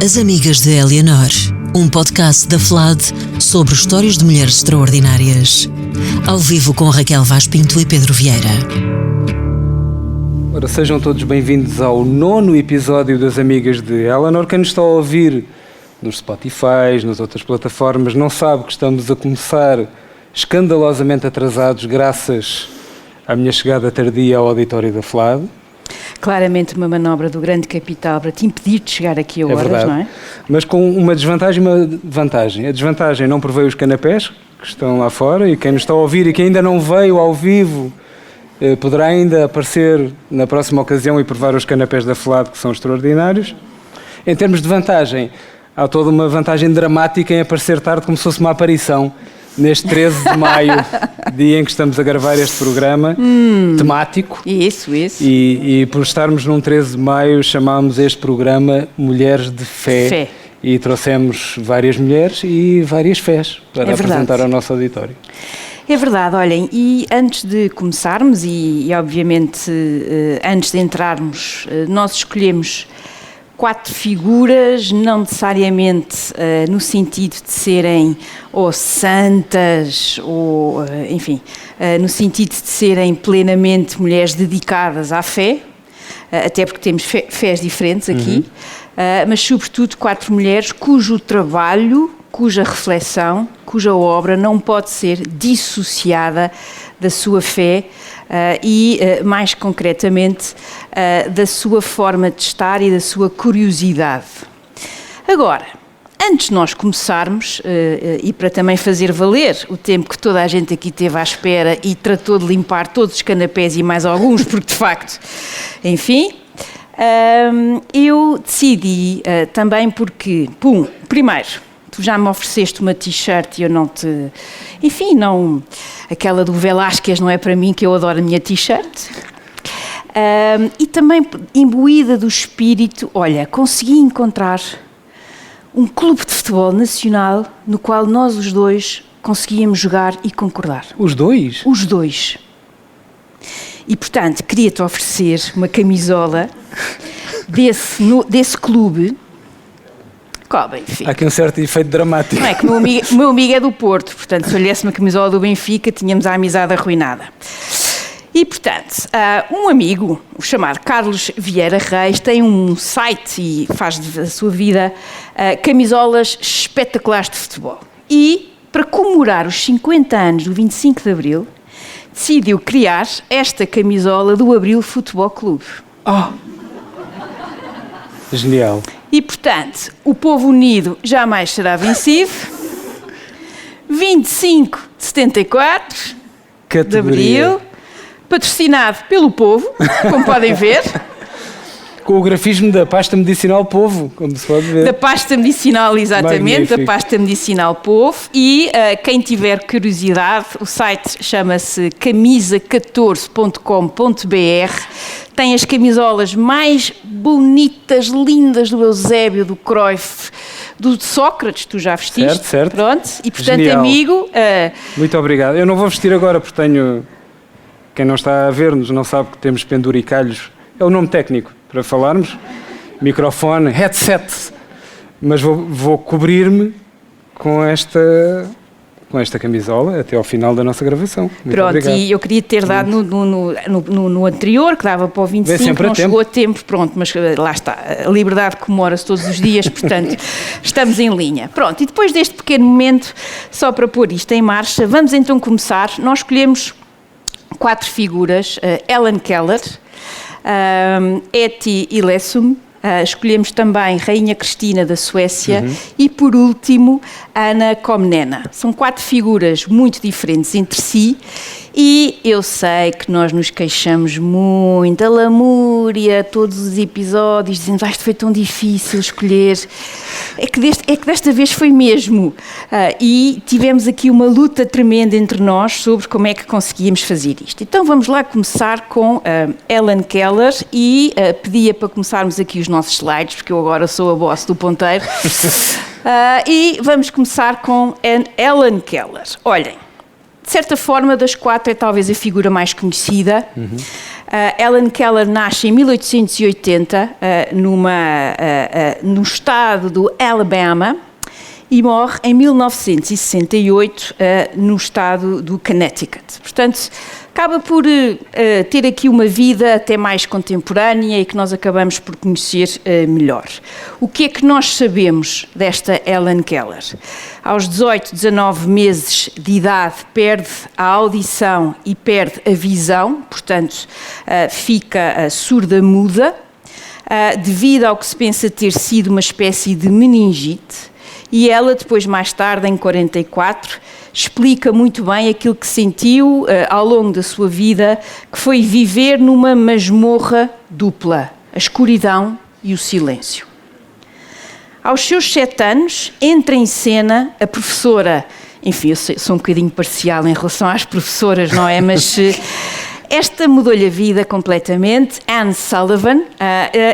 As Amigas de Eleanor, um podcast da FLAD sobre histórias de mulheres extraordinárias. Ao vivo com Raquel Vaz Pinto e Pedro Vieira. Ora, sejam todos bem-vindos ao 9º episódio das Amigas de Eleanor. Quem nos está a ouvir nos Spotify, nas outras plataformas, não sabe que estamos a começar escandalosamente atrasados graças à minha chegada tardia ao auditório da FLAD. Claramente uma manobra do grande capital para te impedir de chegar aqui a horas, verdade. Não é? Mas com uma desvantagem e uma vantagem. A desvantagem não provei os canapés que estão lá fora, e quem nos está a ouvir e que ainda não veio ao vivo poderá ainda aparecer na próxima ocasião e provar os canapés da FLAD, que são extraordinários. Em termos de vantagem, há toda uma vantagem dramática em aparecer tarde, como se fosse uma aparição, neste 13 de maio, dia em que estamos a gravar este programa temático. Isso. E por estarmos num 13 de maio, chamámos este programa Mulheres de Fé. E trouxemos várias mulheres e várias fés para apresentar ao nosso auditório. É verdade, olhem, e antes de começarmos e obviamente antes de entrarmos, nós escolhemos 4 figuras, não necessariamente no sentido de serem ou santas, ou enfim, no sentido de serem plenamente mulheres dedicadas à fé, até porque temos fés diferentes aqui, mas sobretudo 4 mulheres cujo trabalho, cuja reflexão, cuja obra não pode ser dissociada da sua fé e, mais concretamente, da sua forma de estar e da sua curiosidade. Agora, antes de nós começarmos, e para também fazer valer o tempo que toda a gente aqui teve à espera e tratou de limpar todos os canapés e mais alguns, porque de facto, enfim, eu decidi também porque, primeiro, tu já me ofereceste uma t-shirt e eu não te... Enfim, não... Aquela do Velázquez não é para mim, que eu adoro a minha t-shirt. E também, imbuída do espírito, olha, consegui encontrar um clube de futebol nacional no qual nós os dois conseguíamos jogar e concordar. Os dois? Os dois. E, portanto, queria-te oferecer uma camisola desse clube. Enfim. Há aqui um certo efeito dramático. Não é que o meu amigo é do Porto, portanto, se eu lhe desse uma camisola do Benfica, tínhamos a amizade arruinada. E, portanto, um amigo, o chamado Carlos Vieira Reis, tem um site e faz da sua vida camisolas espetaculares de futebol. E, para comemorar os 50 anos do 25 de Abril, decidiu criar esta camisola do Abril Futebol Clube. Genial. E, portanto, o povo unido jamais será vencido. 25 de 74 de Abril, patrocinado pelo povo, como podem ver. Com o grafismo da pasta medicinal Povo, como se pode ver. Da pasta medicinal, exatamente, Magnífico. da pasta medicinal Povo. E quem tiver curiosidade, o site chama-se camisa14.com.br. Tem as camisolas mais bonitas, lindas do Eusébio, do Cruyff, do Sócrates, tu já vestiste. Certo. Pronto. E, portanto, Genial. amigo... Muito obrigado. Eu não vou vestir agora porque tenho... Quem não está a ver-nos não sabe que temos penduricalhos. É o nome técnico para falarmos. Microfone, headset. Mas vou cobrir-me com esta camisola até ao final da nossa gravação. Muito Pronto, obrigado. E eu queria ter dado no anterior, que dava para o 25, não chegou a tempo, pronto, mas lá está, a liberdade comemora-se todos os dias, portanto, estamos em linha. Pronto, e depois deste pequeno momento, só para pôr isto em marcha, vamos então começar. Nós escolhemos 4 figuras, Helen Keller, Etty Hillesum, escolhemos também Rainha Cristina da Suécia e, por último, Anna Komnene. São 4 figuras muito diferentes entre si e eu sei que nós nos queixamos muito, a lamúria, todos os episódios, dizendo isto foi tão difícil escolher. É que desta vez foi mesmo. E tivemos aqui uma luta tremenda entre nós sobre como é que conseguíamos fazer isto. Então vamos lá começar com Helen Keller e pedia para começarmos aqui os nossos slides, porque eu agora sou a boss do ponteiro. E vamos começar com Helen Keller. Olhem, de certa forma, das 4 é talvez a figura mais conhecida. Helen Keller nasce em 1880 no estado do Alabama e morre em 1968 no estado do Connecticut. Portanto, acaba por ter aqui uma vida até mais contemporânea e que nós acabamos por conhecer melhor. O que é que nós sabemos desta Helen Keller? Aos 18, 19 meses de idade perde a audição e perde a visão, portanto fica surda-muda, devido ao que se pensa ter sido uma espécie de meningite. E ela, depois, mais tarde, em 44, explica muito bem aquilo que sentiu ao longo da sua vida, que foi viver numa masmorra dupla, a escuridão e o silêncio. Aos seus 7 anos, entra em cena a professora, enfim, eu sou um bocadinho parcial em relação às professoras, não é? Mas esta mudou-lhe a vida completamente, Anne Sullivan,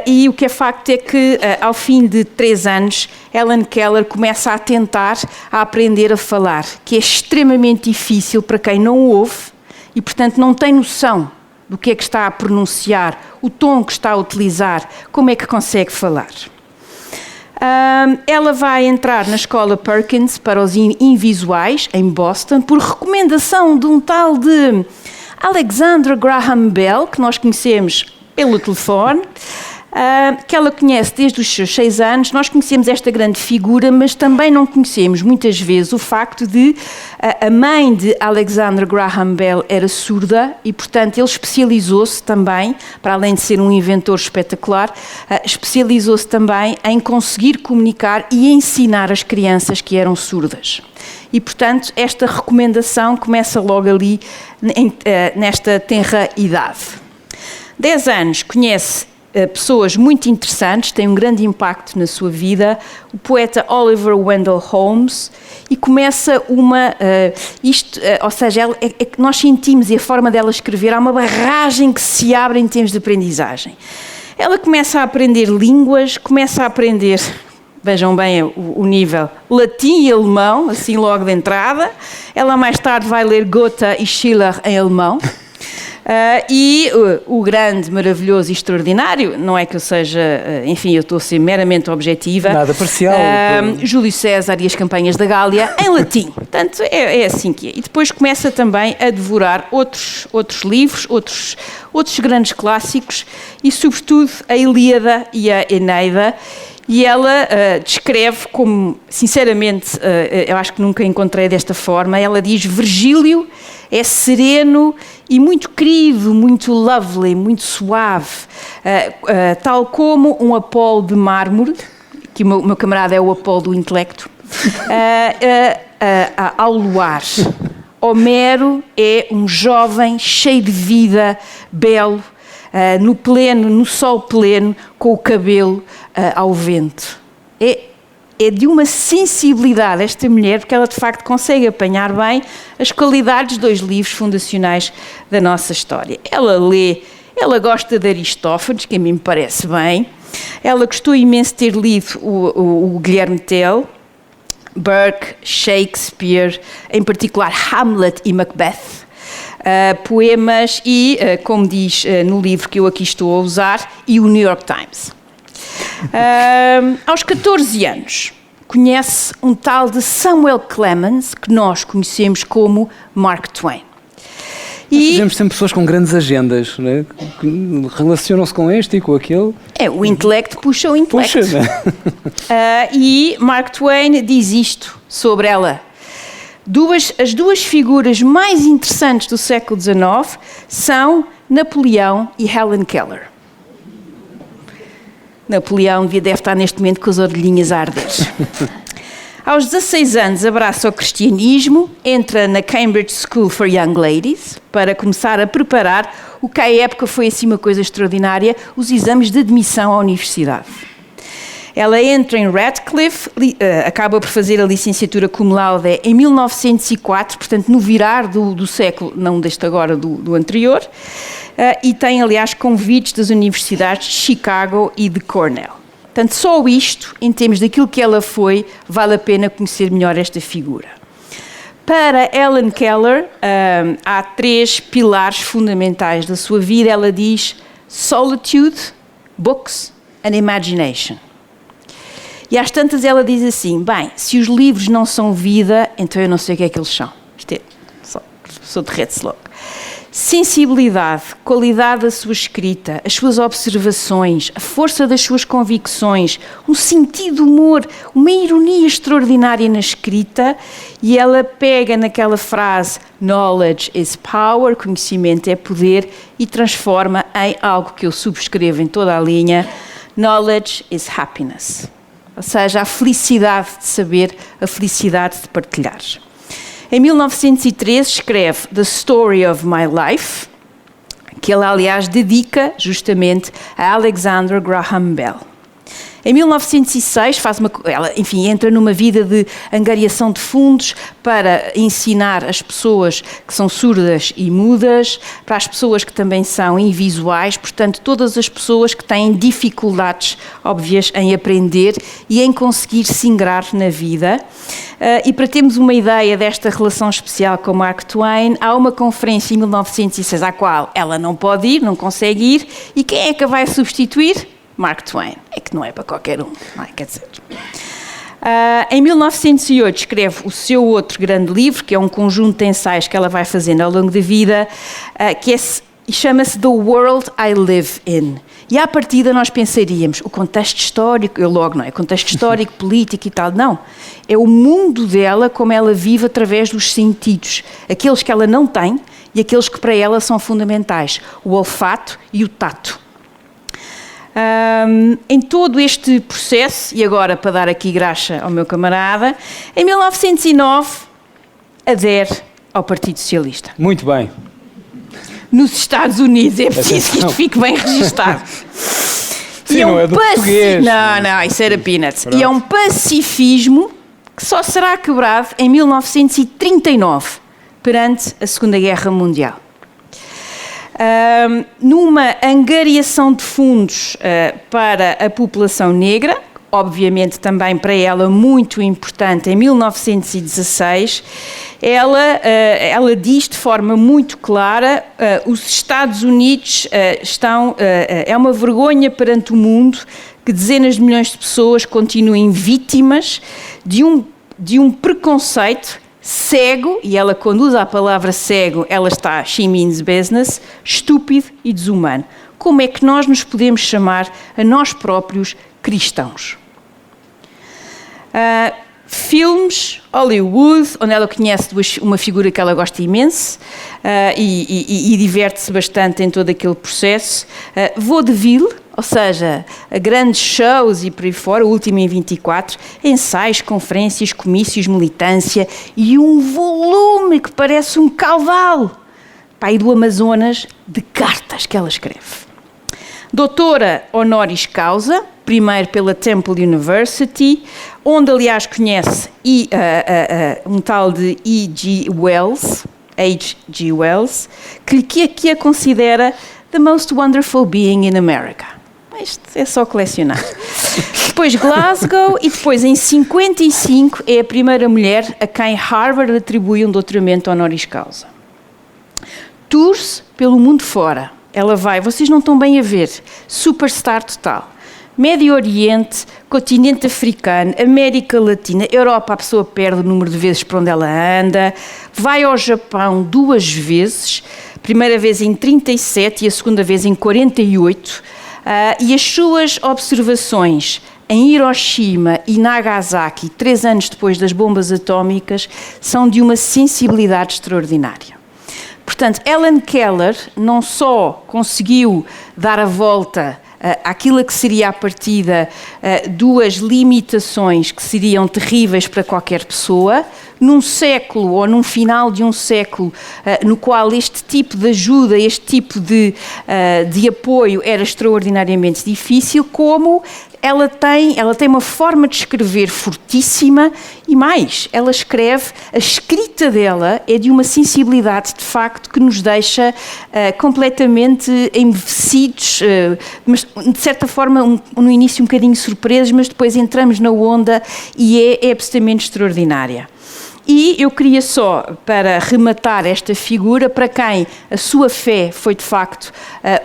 e o que é facto é que, ao fim de 3 anos, Helen Keller começa a tentar aprender a falar, que é extremamente difícil para quem não ouve e, portanto, não tem noção do que é que está a pronunciar, o tom que está a utilizar, como é que consegue falar. Ela vai entrar na escola Perkins para os invisuais, em Boston, por recomendação de um tal de Alexander Graham Bell, que nós conhecemos pelo telefone, que ela conhece desde os seus 6 anos. Nós conhecemos esta grande figura, mas também não conhecemos muitas vezes o facto de a mãe de Alexander Graham Bell era surda e, portanto, ele especializou-se também, para além de ser um inventor espetacular, especializou-se também em conseguir comunicar e ensinar as crianças que eram surdas. E, portanto, esta recomendação começa logo ali, nesta tenra idade. 10 anos, conhece pessoas muito interessantes, tem um grande impacto na sua vida, o poeta Oliver Wendell Holmes, e começa ou seja, nós sentimos, e a forma dela escrever, há uma barragem que se abre em termos de aprendizagem. Ela começa a aprender línguas, começa a aprender, vejam bem o nível, latim e alemão, assim logo de entrada. Ela mais tarde vai ler Goethe e Schiller em alemão. E o grande, maravilhoso e extraordinário, não é que eu seja, enfim, eu estou a ser meramente objetiva. Nada parcial. Júlio César e as Campanhas da Gália em latim. Portanto, é assim que é. E depois começa também a devorar outros livros, outros grandes clássicos e, sobretudo, a Ilíada e a Eneida. E ela descreve como, sinceramente, eu acho que nunca encontrei desta forma, ela diz: Virgílio é sereno e muito querido, muito lovely, muito suave, tal como um Apolo de mármore, que o meu camarada é o Apolo do intelecto, ao luar. Homero é um jovem cheio de vida, belo, no sol pleno, com o cabelo ao vento. É de uma sensibilidade esta mulher, porque ela de facto consegue apanhar bem as qualidades dos livros fundacionais da nossa história. Ela gosta de Aristófanes, que a mim me parece bem. Ela gostou imenso de ter lido o Guilherme Tell, Burke, Shakespeare, em particular Hamlet e Macbeth. Poemas e, como diz no livro que eu aqui estou a usar, e o New York Times. Aos 14 anos, conhece um tal de Samuel Clemens, que nós conhecemos como Mark Twain. Nós fazemos sempre pessoas com grandes agendas, né? Que relacionam-se com este e com aquele. O intelecto puxa o intelecto. Puxa, né? E Mark Twain diz isto sobre ela. As duas figuras mais interessantes do século XIX são Napoleão e Helen Keller. Napoleão deve estar neste momento com as orelhinhas a arder. Aos 16 anos abraça o cristianismo, entra na Cambridge School for Young Ladies para começar a preparar o que à época foi assim uma coisa extraordinária, os exames de admissão à universidade. Ela entra em Radcliffe, acaba por fazer a licenciatura cum laude em 1904, portanto no virar do século, não deste agora, do anterior, e tem aliás convites das universidades de Chicago e de Cornell. Portanto, só isto, em termos daquilo que ela foi, vale a pena conhecer melhor esta figura. Para Helen Keller, há 3 pilares fundamentais da sua vida. Ela diz solitude, books and imagination. E às tantas ela diz assim, bem, se os livros não são vida, então eu não sei o que é que eles são. Isto é, sou derrete-se logo. Sensibilidade, qualidade da sua escrita, as suas observações, a força das suas convicções, um sentido de humor, uma ironia extraordinária na escrita, e ela pega naquela frase knowledge is power, conhecimento é poder, e transforma em algo que eu subscrevo em toda a linha, knowledge is happiness. Ou seja, a felicidade de saber, a felicidade de partilhar. Em 1913 escreve The Story of My Life, que ele, aliás, dedica justamente a Alexander Graham Bell. Em 1906 ela, enfim, entra numa vida de angariação de fundos para ensinar as pessoas que são surdas e mudas, para as pessoas que também são invisuais, portanto, todas as pessoas que têm dificuldades óbvias em aprender e em conseguir se ingrar na vida. E para termos uma ideia desta relação especial com Mark Twain, há uma conferência em 1906 à qual ela não pode ir, não consegue ir, e quem é que a vai substituir? Mark Twain. É que não é para qualquer um, não é? Quer dizer... em 1908 escreve o seu outro grande livro, que é um conjunto de ensaios que ela vai fazendo ao longo da vida, que chama-se The World I Live In. E à partida nós pensaríamos, o contexto histórico, não é? Contexto histórico, político e tal, não. É o mundo dela, como ela vive através dos sentidos. Aqueles que ela não tem e aqueles que para ela são fundamentais. O olfato e o tato. Em todo este processo, e agora para dar aqui graxa ao meu camarada, em 1909 adere ao Partido Socialista. Muito bem. Nos Estados Unidos, é preciso que isto fique bem registado. Sim, não é do português. Não, isso era peanuts. E é um pacifismo que só será quebrado em 1939, perante a Segunda Guerra Mundial. Numa angariação de fundos para a população negra, obviamente também para ela muito importante, em 1916, ela diz de forma muito clara, os Estados Unidos é uma vergonha perante o mundo que dezenas de milhões de pessoas continuem vítimas de um preconceito cego, e ela quando usa a palavra cego, she means business, estúpido e desumano. Como é que nós nos podemos chamar a nós próprios cristãos? Filmes, Hollywood, onde ela conhece uma figura que ela gosta imenso e diverte-se bastante em todo aquele processo. Vaudeville, ou seja, grandes shows e por aí fora, o último em 24, ensaios, conferências, comícios, militância e um volume que parece um caudal, pai do Amazonas, de cartas que ela escreve. Doutora honoris causa, primeiro pela Temple University, onde aliás conhece um tal de H.G. Wells, que a considera the most wonderful being in America. Isto é só colecionar. Depois Glasgow e depois em 55 é a primeira mulher a quem Harvard atribui um doutoramento honoris causa. Tours pelo mundo fora. Ela vai, vocês não estão bem a ver, superstar total. Médio Oriente, continente africano, América Latina, Europa, a pessoa perde o número de vezes por onde ela anda, vai ao Japão 2 vezes, primeira vez em 37 e a segunda vez em 48, e as suas observações em Hiroshima e Nagasaki, 3 anos depois das bombas atómicas, são de uma sensibilidade extraordinária. Portanto, Helen Keller não só conseguiu dar a volta àquilo que seria à partida 2 limitações que seriam terríveis para qualquer pessoa, num século ou num final de um século no qual este tipo de ajuda, este tipo de apoio era extraordinariamente difícil, como ela tem uma forma de escrever fortíssima e mais, ela escreve, a escrita dela é de uma sensibilidade de facto que nos deixa completamente embevecidos, mas de certa forma no início um bocadinho surpresos, mas depois entramos na onda e é absolutamente extraordinária. E eu queria só, para rematar esta figura, para quem a sua fé foi de facto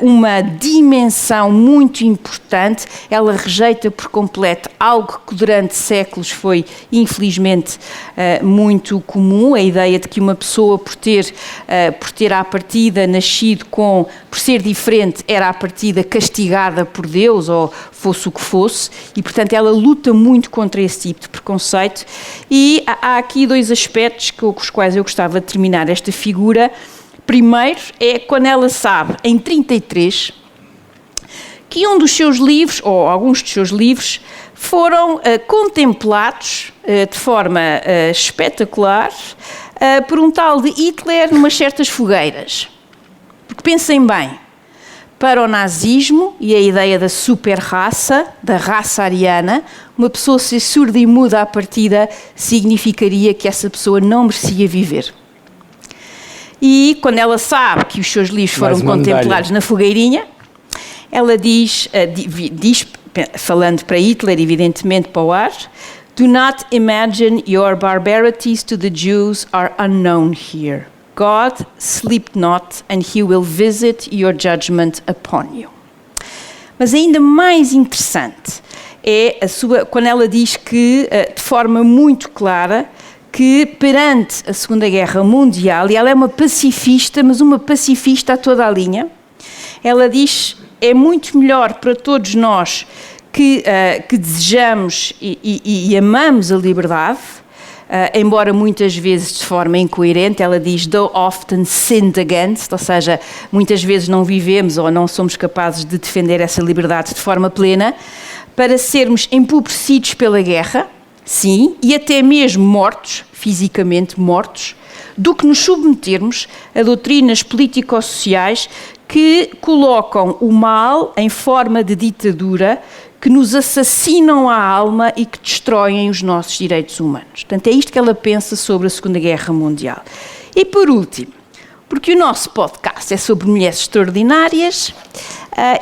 uma dimensão muito importante, ela rejeita por completo algo que durante séculos foi, infelizmente, muito comum, a ideia de que uma pessoa, por ter à partida nascido por ser diferente, era à partida castigada por Deus, ou fosse o que fosse, e portanto ela luta muito contra esse tipo de preconceito. E há aqui dois aspectos com os quais eu gostava de terminar esta figura. Primeiro é quando ela sabe, em 33, que um dos seus livros, ou alguns dos seus livros, foram contemplados de forma espetacular por um tal de Hitler numas certas fogueiras. Porque pensem bem, para o nazismo e a ideia da super-raça, da raça ariana, uma pessoa ser surda e muda à partida significaria que essa pessoa não merecia viver. E quando ela sabe que os seus livros foram contemplados na fogueirinha, ela diz, falando para Hitler, evidentemente para o ar, "Do not imagine your barbarities to the Jews are unknown here. God sleep not, and he will visit your judgment upon you." Mas ainda mais interessante é quando ela diz que, de forma muito clara, que perante a Segunda Guerra Mundial, e ela é uma pacifista, mas uma pacifista a toda a linha, ela diz: é muito melhor para todos nós que desejamos e amamos a liberdade, embora muitas vezes de forma incoerente. Ela diz "though often sinned against", ou seja, muitas vezes não vivemos ou não somos capazes de defender essa liberdade de forma plena, para sermos empobrecidos pela guerra, sim, e até mesmo mortos, fisicamente mortos, do que nos submetermos a doutrinas político-sociais que colocam o mal em forma de ditadura, que nos assassinam a alma e que destroem os nossos direitos humanos. Portanto, é isto que ela pensa sobre a Segunda Guerra Mundial. E por último, porque o nosso podcast é sobre mulheres extraordinárias,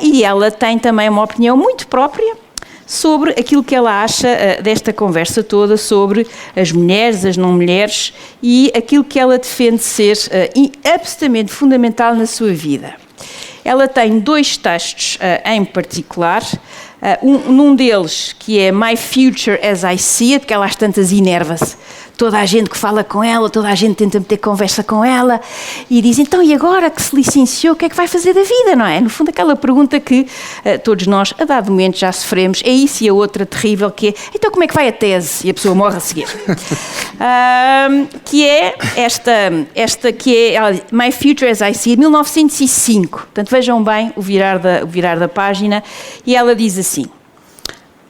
e ela tem também uma opinião muito própria sobre aquilo que ela acha desta conversa toda sobre as mulheres, as não mulheres, e aquilo que ela defende ser absolutamente fundamental na sua vida. Ela tem dois textos em particular. Num deles, que é My Future as I See It, que ela às tantas enerva-se. Toda a gente que fala com ela, toda a gente tenta meter conversa com ela e diz: então, e agora que se licenciou, o que é que vai fazer da vida, não é? No fundo, aquela pergunta que todos nós, a dado momento, já sofremos. É isso, e a outra terrível, que é: então, como é que vai a tese? E a pessoa morre a seguir. Que é esta que é My Future as I See It, 1905. Portanto, vejam bem o virar da página. E ela diz assim: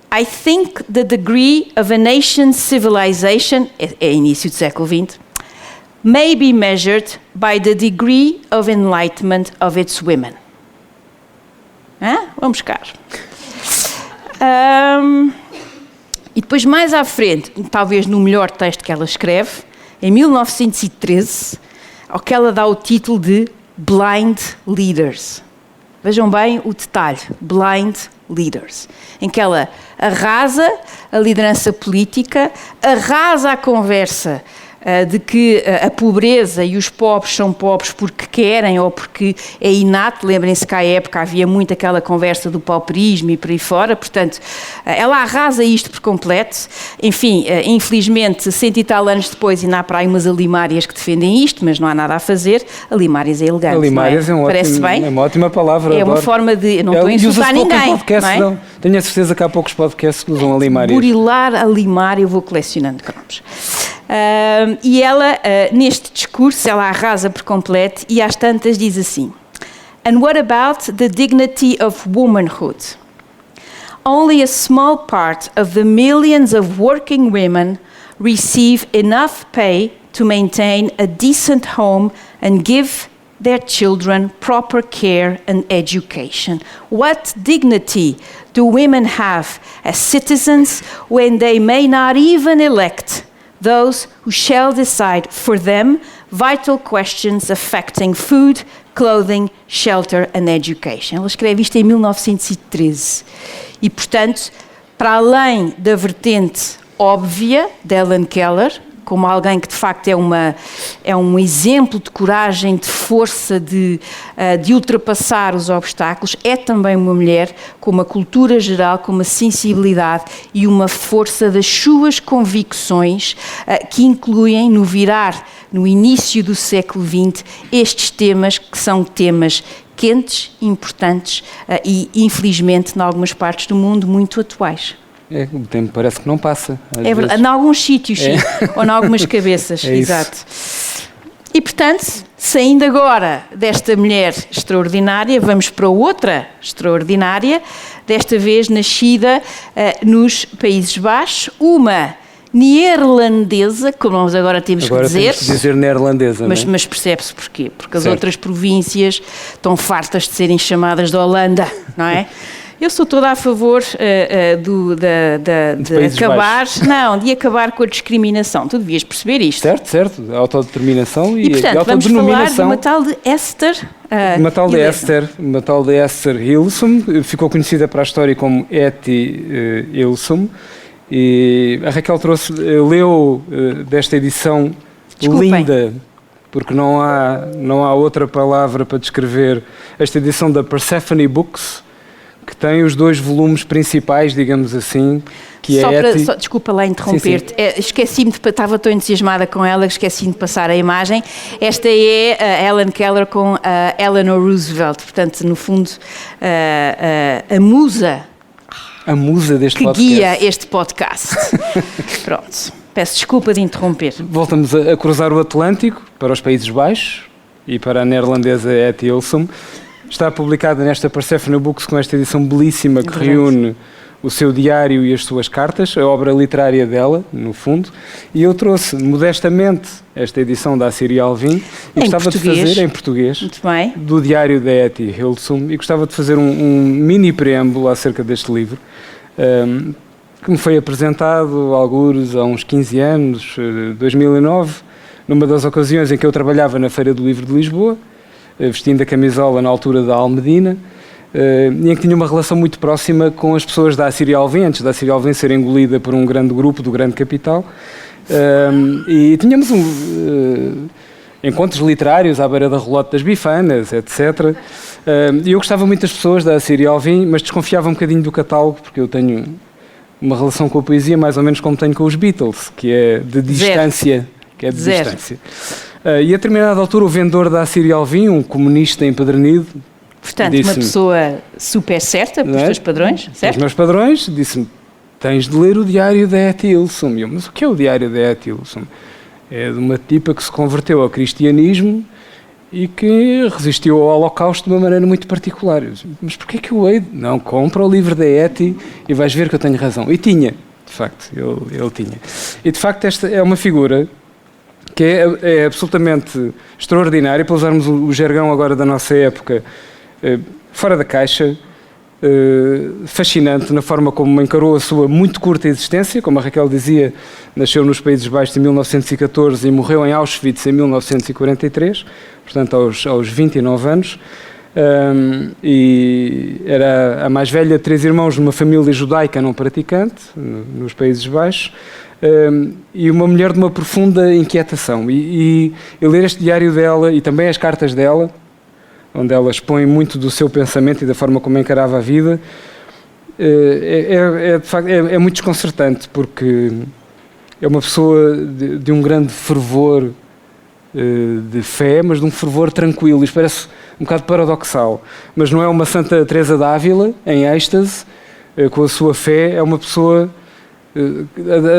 I think the degree of a nation's civilization, é início do século XX, may be measured by the degree of enlightenment of its women. Vamos buscar. E depois, mais à frente, talvez no melhor texto que ela escreve, em 1913, ao que ela dá o título de Blind Leaders. Vejam bem o detalhe, Blind Leaders, em que ela arrasa a liderança política, arrasa a conversa de que a pobreza e os pobres são pobres porque querem ou porque é inato. Lembrem-se que à época havia muito aquela conversa do pauperismo e por aí fora. Portanto, ela arrasa isto por completo. Enfim, infelizmente, 100 e tal anos depois ainda há para aí umas alimárias que defendem isto, mas não há nada a fazer. Alimárias é elegante, alimárias, não é? Parece bem? É uma ótima palavra. É uma forma de... Não estou a insultar ninguém, podcast, não é? Tenho a certeza que há poucos podcasts que usam alimárias. Burilar alimário, eu vou colecionando cromos. E ela, neste discurso, ela arrasa por completo e às tantas diz assim: And what about the dignity of womanhood? Only a small part of the millions of working women receive enough pay to maintain a decent home and give their children proper care and education. What dignity do women have as citizens when they may not even elect those who shall decide for them vital questions affecting food, clothing, shelter and education? Ela escreve isto em 1913. E, portanto, para além da vertente óbvia de Helen Keller, como alguém que de facto é um exemplo de coragem, de força, de ultrapassar os obstáculos. É também uma mulher com uma cultura geral, com uma sensibilidade e uma força das suas convicções que incluem no início do século XX, estes temas que são temas quentes, importantes e, infelizmente, em algumas partes do mundo, muito atuais. O tempo parece que não passa. É verdade, em alguns sítios, sim, ou em algumas cabeças, exato. E, portanto, saindo agora desta mulher extraordinária, vamos para outra extraordinária, desta vez nascida nos Países Baixos, uma neerlandesa, como nós agora temos que dizer. Agora temos que dizer neerlandesa, mas percebe-se porquê? Porque as outras províncias estão fartas de serem chamadas de Holanda, não é? Eu sou toda a favor de acabar com a discriminação. Tu devias perceber isto. Certo. A autodeterminação e portanto, a autodenominação. Vamos falar de uma tal de Esther. Uma tal de Esther Hilsum, ficou conhecida para a história como Etty Hilsum. E a Raquel leu desta edição linda, porque não há outra palavra para descrever esta edição da Persephone Books, que tem os 2 volumes principais, digamos assim, que desculpa lá interromper-te, esqueci-me, estava tão entusiasmada com ela que esqueci-me de passar a imagem. Esta é a Helen Keller com a Eleanor Roosevelt, portanto, no fundo, a musa deste que podcast. guia este podcast. Pronto, peço desculpa de interromper. Voltamos a cruzar o Atlântico para os Países Baixos e para a neerlandesa Etty Hilsum. Está publicada nesta Persephone Books com esta edição belíssima que reúne o seu diário e as suas cartas, a obra literária dela, no fundo. E eu trouxe modestamente esta edição da Assíria Alvim e gostava de fazer em português, muito bem, do diário da Etty Hilsum, e gostava de fazer um mini preâmbulo acerca deste livro, que me foi apresentado algures há uns 15 anos, 2009, numa das ocasiões em que eu trabalhava na Feira do Livro de Lisboa, vestindo a camisola na altura da Almedina, e em que tinha uma relação muito próxima com as pessoas da Assíria Alvim, antes da Assíria Alvim ser engolida por um grande grupo do grande capital, e tínhamos encontros literários à beira da Relote das Bifanas, etc. E eu gostava muito das pessoas da Assíria Alvim, mas desconfiava um bocadinho do catálogo, porque eu tenho uma relação com a poesia mais ou menos como tenho com os Beatles, que é de distância. Distância. E a determinada altura o vendedor da Assíria Alvim, um comunista empedernido, portanto, uma pessoa super certa, pelos teus padrões, certo? Os meus padrões, disse-me, tens de ler o diário da Etty Hilsum. E eu, mas o que é o diário da Etty Hilsum? É de uma tipa que se converteu ao cristianismo e que resistiu ao Holocausto de uma maneira muito particular. Eu disse, mas porquê que eu hei? Não, compra o livro da Etty e vais ver que eu tenho razão. E tinha, de facto, ele tinha. E de facto esta é uma figura que é absolutamente extraordinária, para usarmos o jargão agora da nossa época, fora da caixa, fascinante na forma como encarou a sua muito curta existência. Como a Raquel dizia, nasceu nos Países Baixos em 1914 e morreu em Auschwitz em 1943, portanto aos 29 anos, e era a mais velha de 3 irmãos numa família judaica não praticante, nos Países Baixos, e uma mulher de uma profunda inquietação. E ler este diário dela e também as cartas dela, onde ela expõe muito do seu pensamento e da forma como encarava a vida, de facto, é muito desconcertante, porque é uma pessoa de um grande fervor de fé, mas de um fervor tranquilo. Isto parece um bocado paradoxal, mas não é uma Santa Teresa d'Ávila em êxtase com a sua fé. É uma pessoa,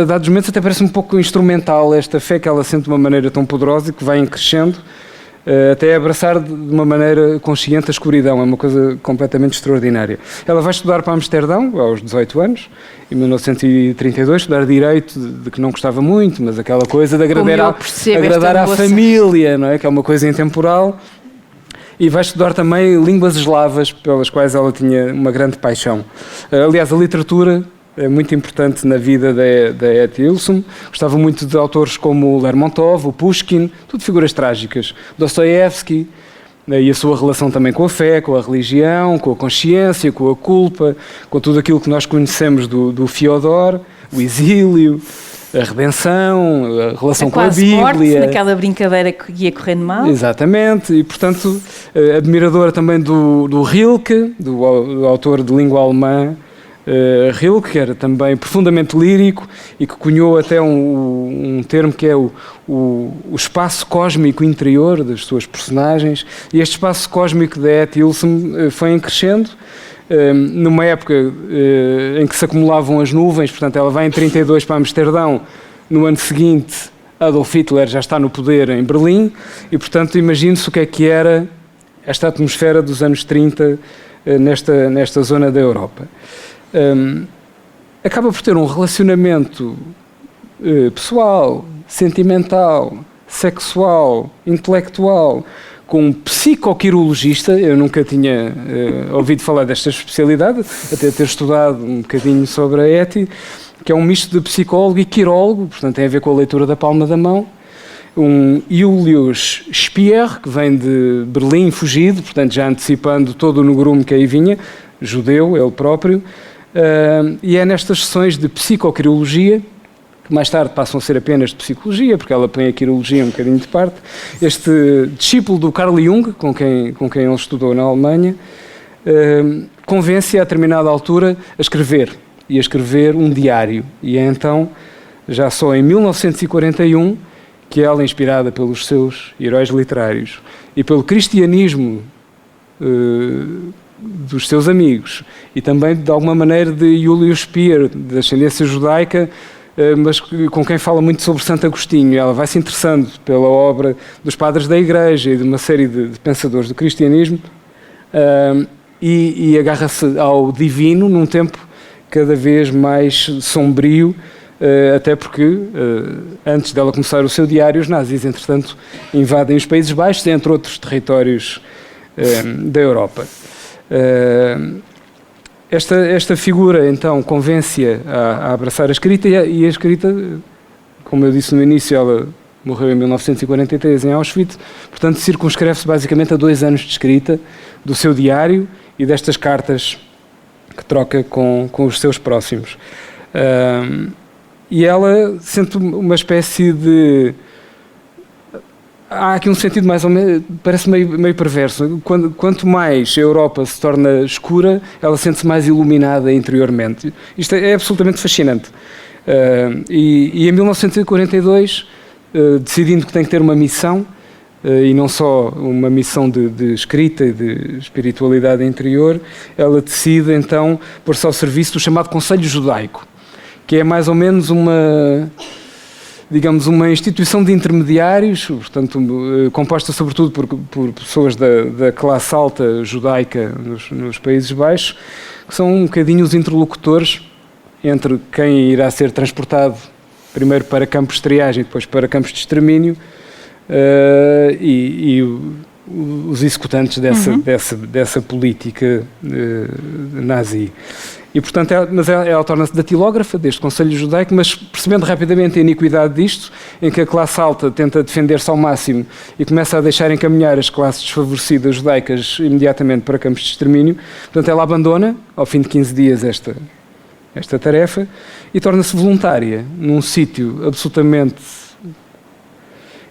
a dados momentos até parece um pouco instrumental, esta fé que ela sente de uma maneira tão poderosa e que vai em crescendo, até abraçar de uma maneira consciente a escuridão. É uma coisa completamente extraordinária. Ela vai estudar para Amsterdão aos 18 anos, em 1932, estudar Direito, de que não gostava muito, mas aquela coisa de agradar à família, não é? Que é uma coisa intemporal. E vai estudar também línguas eslavas, pelas quais ela tinha uma grande paixão. Aliás, a literatura é muito importante na vida da Etty Hilsum. Gostava muito de autores como Lermontov, o Pushkin, tudo figuras trágicas. Dostoiévski, e a sua relação também com a fé, com a religião, com a consciência, com a culpa, com tudo aquilo que nós conhecemos do Fyodor, o exílio, a redenção, a relação com a quase Bíblia. Morte, naquela brincadeira que ia correndo mal. Exatamente, e portanto admiradora também do Rilke, do autor de língua alemã, Rilke, que era também profundamente lírico e que cunhou até um termo que é o espaço cósmico interior das suas personagens, e este espaço cósmico da Etty Hillesum foi em crescendo, numa época em que se acumulavam as nuvens. Portanto, ela vai em 32 para Amsterdão, no ano seguinte Adolf Hitler já está no poder em Berlim, e portanto imagine-se o que era esta atmosfera dos anos 30 nesta zona da Europa. Acaba por ter um relacionamento pessoal, sentimental, sexual, intelectual com um psicoquirologista. Eu nunca tinha ouvido falar desta especialidade, até ter estudado um bocadinho sobre a Etty, que é um misto de psicólogo e quirólogo, portanto tem a ver com a leitura da palma da mão. Um Julius Spier, que vem de Berlim, fugido, portanto já antecipando todo o negrume que aí vinha, judeu, ele próprio. E é nestas sessões de psicoquirologia, que mais tarde passam a ser apenas de psicologia, porque ela põe a quirologia um bocadinho de parte, este discípulo do Carl Jung, com quem ele estudou na Alemanha, convence-a a determinada altura a escrever um diário. E é então, já só em 1941, que ela, inspirada pelos seus heróis literários e pelo cristianismo dos seus amigos, e também de alguma maneira de Julius Spier, de ascendência judaica, mas com quem fala muito sobre Santo Agostinho. Ela vai se interessando pela obra dos padres da Igreja e de uma série de pensadores do cristianismo, e agarra-se ao divino num tempo cada vez mais sombrio, até porque antes dela começar o seu diário, os nazis, entretanto, invadem os Países Baixos, entre outros territórios da Europa. Esta figura, então, convence-a a abraçar a escrita, e a escrita, como eu disse no início, ela morreu em 1943 em Auschwitz, portanto circunscreve-se basicamente a 2 anos de escrita do seu diário e destas cartas que troca com os seus próximos. E ela sente uma espécie de... Há aqui um sentido mais ou menos, parece meio perverso. Quanto mais a Europa se torna escura, ela sente-se mais iluminada interiormente. Isto é absolutamente fascinante. E em 1942, decidindo que tem que ter uma missão, e não só uma missão de escrita e de espiritualidade interior, ela decide então pôr-se ao serviço do chamado Conselho Judaico, que é mais ou menos uma instituição de intermediários, portanto, composta sobretudo por pessoas da classe alta judaica nos Países Baixos, que são um bocadinho os interlocutores entre quem irá ser transportado primeiro para campos de triagem, depois para campos de extermínio, e os executantes dessa política nazi. E, portanto, ela torna-se datilógrafa deste Conselho Judaico, mas percebendo rapidamente a iniquidade disto, em que a classe alta tenta defender-se ao máximo e começa a deixar encaminhar as classes desfavorecidas judaicas imediatamente para campos de extermínio. Portanto, ela abandona, ao fim de 15 dias, esta tarefa, e torna-se voluntária num sítio absolutamente...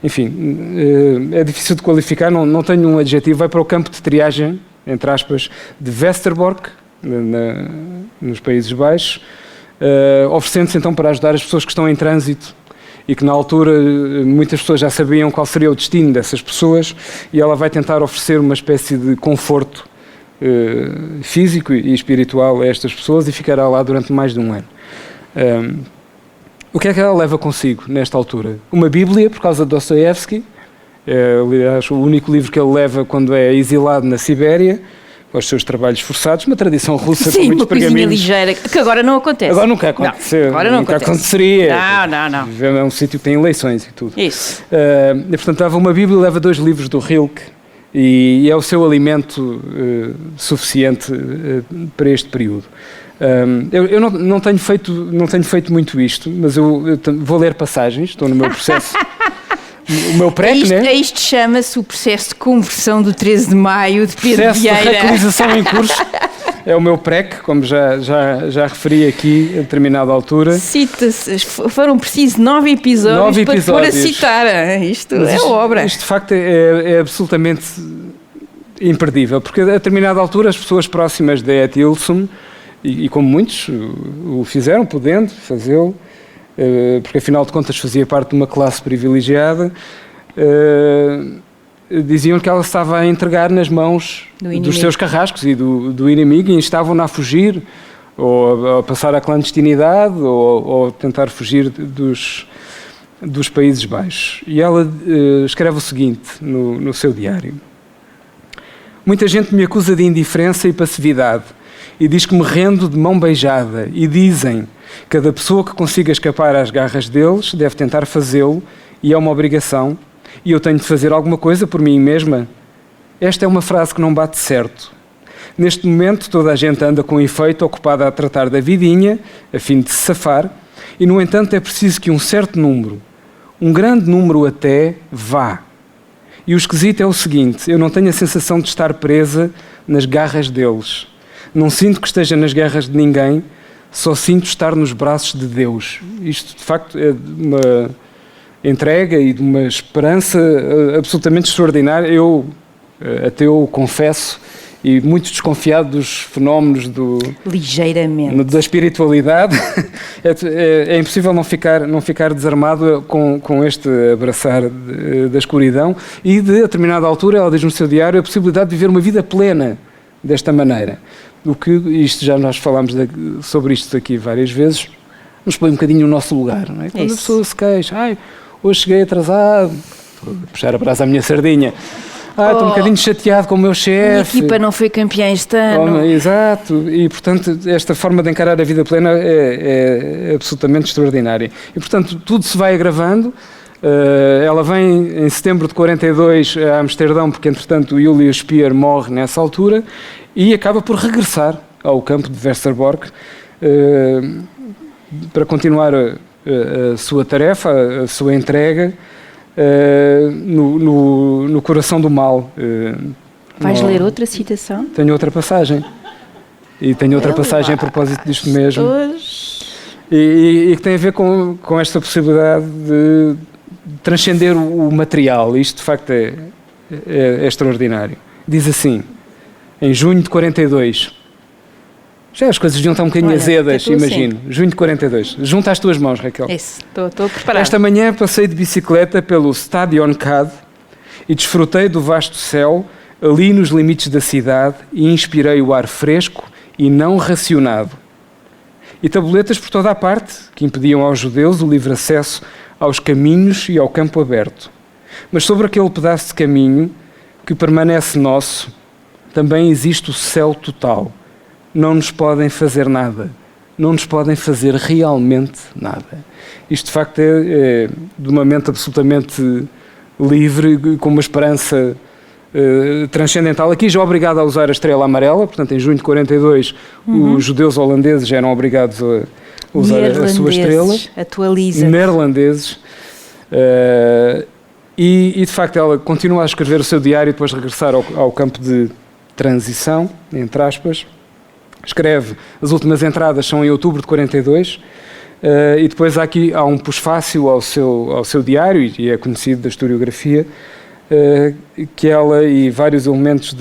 Enfim, é difícil de qualificar, não tenho um adjetivo. Vai para o campo de triagem, entre aspas, de Westerbork, nos Países Baixos, oferecendo-se então para ajudar as pessoas que estão em trânsito, e que na altura muitas pessoas já sabiam qual seria o destino dessas pessoas, e ela vai tentar oferecer uma espécie de conforto físico e espiritual a estas pessoas, e ficará lá durante mais de um ano. O que é que ela leva consigo nesta altura? Uma Bíblia, por causa de Dostoiévski, aliás, o único livro que ele leva quando é exilado na Sibéria, com os seus trabalhos forçados, uma tradição russa com muitos pergaminhos. Sim, uma coisinha ligeira, que agora não acontece. Agora nunca aconteceu. Não, agora nunca aconteceria. Não. É um sítio que tem eleições e tudo. Isso. E, portanto, leva uma Bíblia, leva 2 livros do Rilke, e é o seu alimento suficiente para este período. Eu não tenho feito muito isto, mas eu vou ler passagens, estou no meu processo. O meu PrEC, né? Isto chama-se o processo de conversão do 13 de maio de Pedro Vieira. Processo de radicalização em curso. é o meu PREC, como já referi aqui a determinada altura. Cita-se, foram precisos 9 episódios para te pôr a citar. Isto é obra. Isto de facto é absolutamente imperdível, porque a determinada altura as pessoas próximas de Et Ilsum, e como muitos o fizeram, podendo fazê-lo, porque afinal de contas fazia parte de uma classe privilegiada, diziam que ela estava a entregar nas mãos dos seus carrascos e do inimigo, e estavam a fugir, ou a passar à clandestinidade, ou tentar fugir dos Países Baixos. E ela escreve o seguinte no seu diário: muita gente me acusa de indiferença e passividade e diz que me rendo de mão beijada, e dizem: cada pessoa que consiga escapar às garras deles deve tentar fazê-lo, e é uma obrigação, e eu tenho de fazer alguma coisa por mim mesma. Esta é uma frase que não bate certo. Neste momento toda a gente anda com efeito ocupada a tratar da vidinha, a fim de se safar, e no entanto é preciso que um certo número, um grande número até, vá. E o esquisito é o seguinte: eu não tenho a sensação de estar presa nas garras deles. Não sinto que esteja nas garras de ninguém, só sinto estar nos braços de Deus. Isto, de facto, é uma entrega e de uma esperança absolutamente extraordinária. Eu, ateu, confesso, e muito desconfiado dos fenómenos ligeiramente da espiritualidade, é impossível não ficar desarmado com este abraçar da escuridão. E de determinada altura ela diz no seu diário a possibilidade de viver uma vida plena desta maneira. O que, isto já nós falámos sobre isto aqui várias vezes, nos põe um bocadinho no nosso lugar, não é? Quando a pessoa se queixa: hoje cheguei atrasado, vou puxar a brasa à minha sardinha, estou um bocadinho chateado com o meu chefe. A equipa não foi campeã este ano. Exato, e portanto esta forma de encarar a vida plena é absolutamente extraordinária. E portanto tudo se vai agravando. Ela vem em setembro de 42 a Amsterdão, porque entretanto o Julius Speer morre nessa altura, e acaba por regressar ao campo de Westerbork para continuar a sua tarefa, a sua entrega no coração do mal. Vais ler outra citação? Tenho outra passagem. E tenho outra passagem a propósito disto mesmo. E que tem a ver com esta possibilidade de transcender o material. Isto, de facto, é extraordinário. Diz assim, em junho de 42... Já as coisas deviam estar um bocadinho azedas, imagino. Assim. Junho de 42. Junta as tuas mãos, Raquel. Isso, estou preparada. Esta manhã passei de bicicleta pelo Stadionkade e desfrutei do vasto céu, ali nos limites da cidade, e inspirei o ar fresco e não racionado. E tabuletas por toda a parte, que impediam aos judeus o livre acesso aos caminhos e ao campo aberto. Mas sobre aquele pedaço de caminho, que permanece nosso, também existe o céu total. Não nos podem fazer nada. Não nos podem fazer realmente nada. Isto, de facto, é de uma mente absolutamente livre, com uma esperança transcendental. Aqui já obrigado a usar a estrela amarela, portanto, em junho de 42, os judeus holandeses já eram obrigados a usar a sua estrela. Atualiza. Neerlandeses. E, de facto, ela continua a escrever o seu diário e depois regressar ao campo de transição, entre aspas. Escreve, as últimas entradas são em outubro de 42, e depois há um pós-fácil ao seu diário, e é conhecido da historiografia, que ela e vários elementos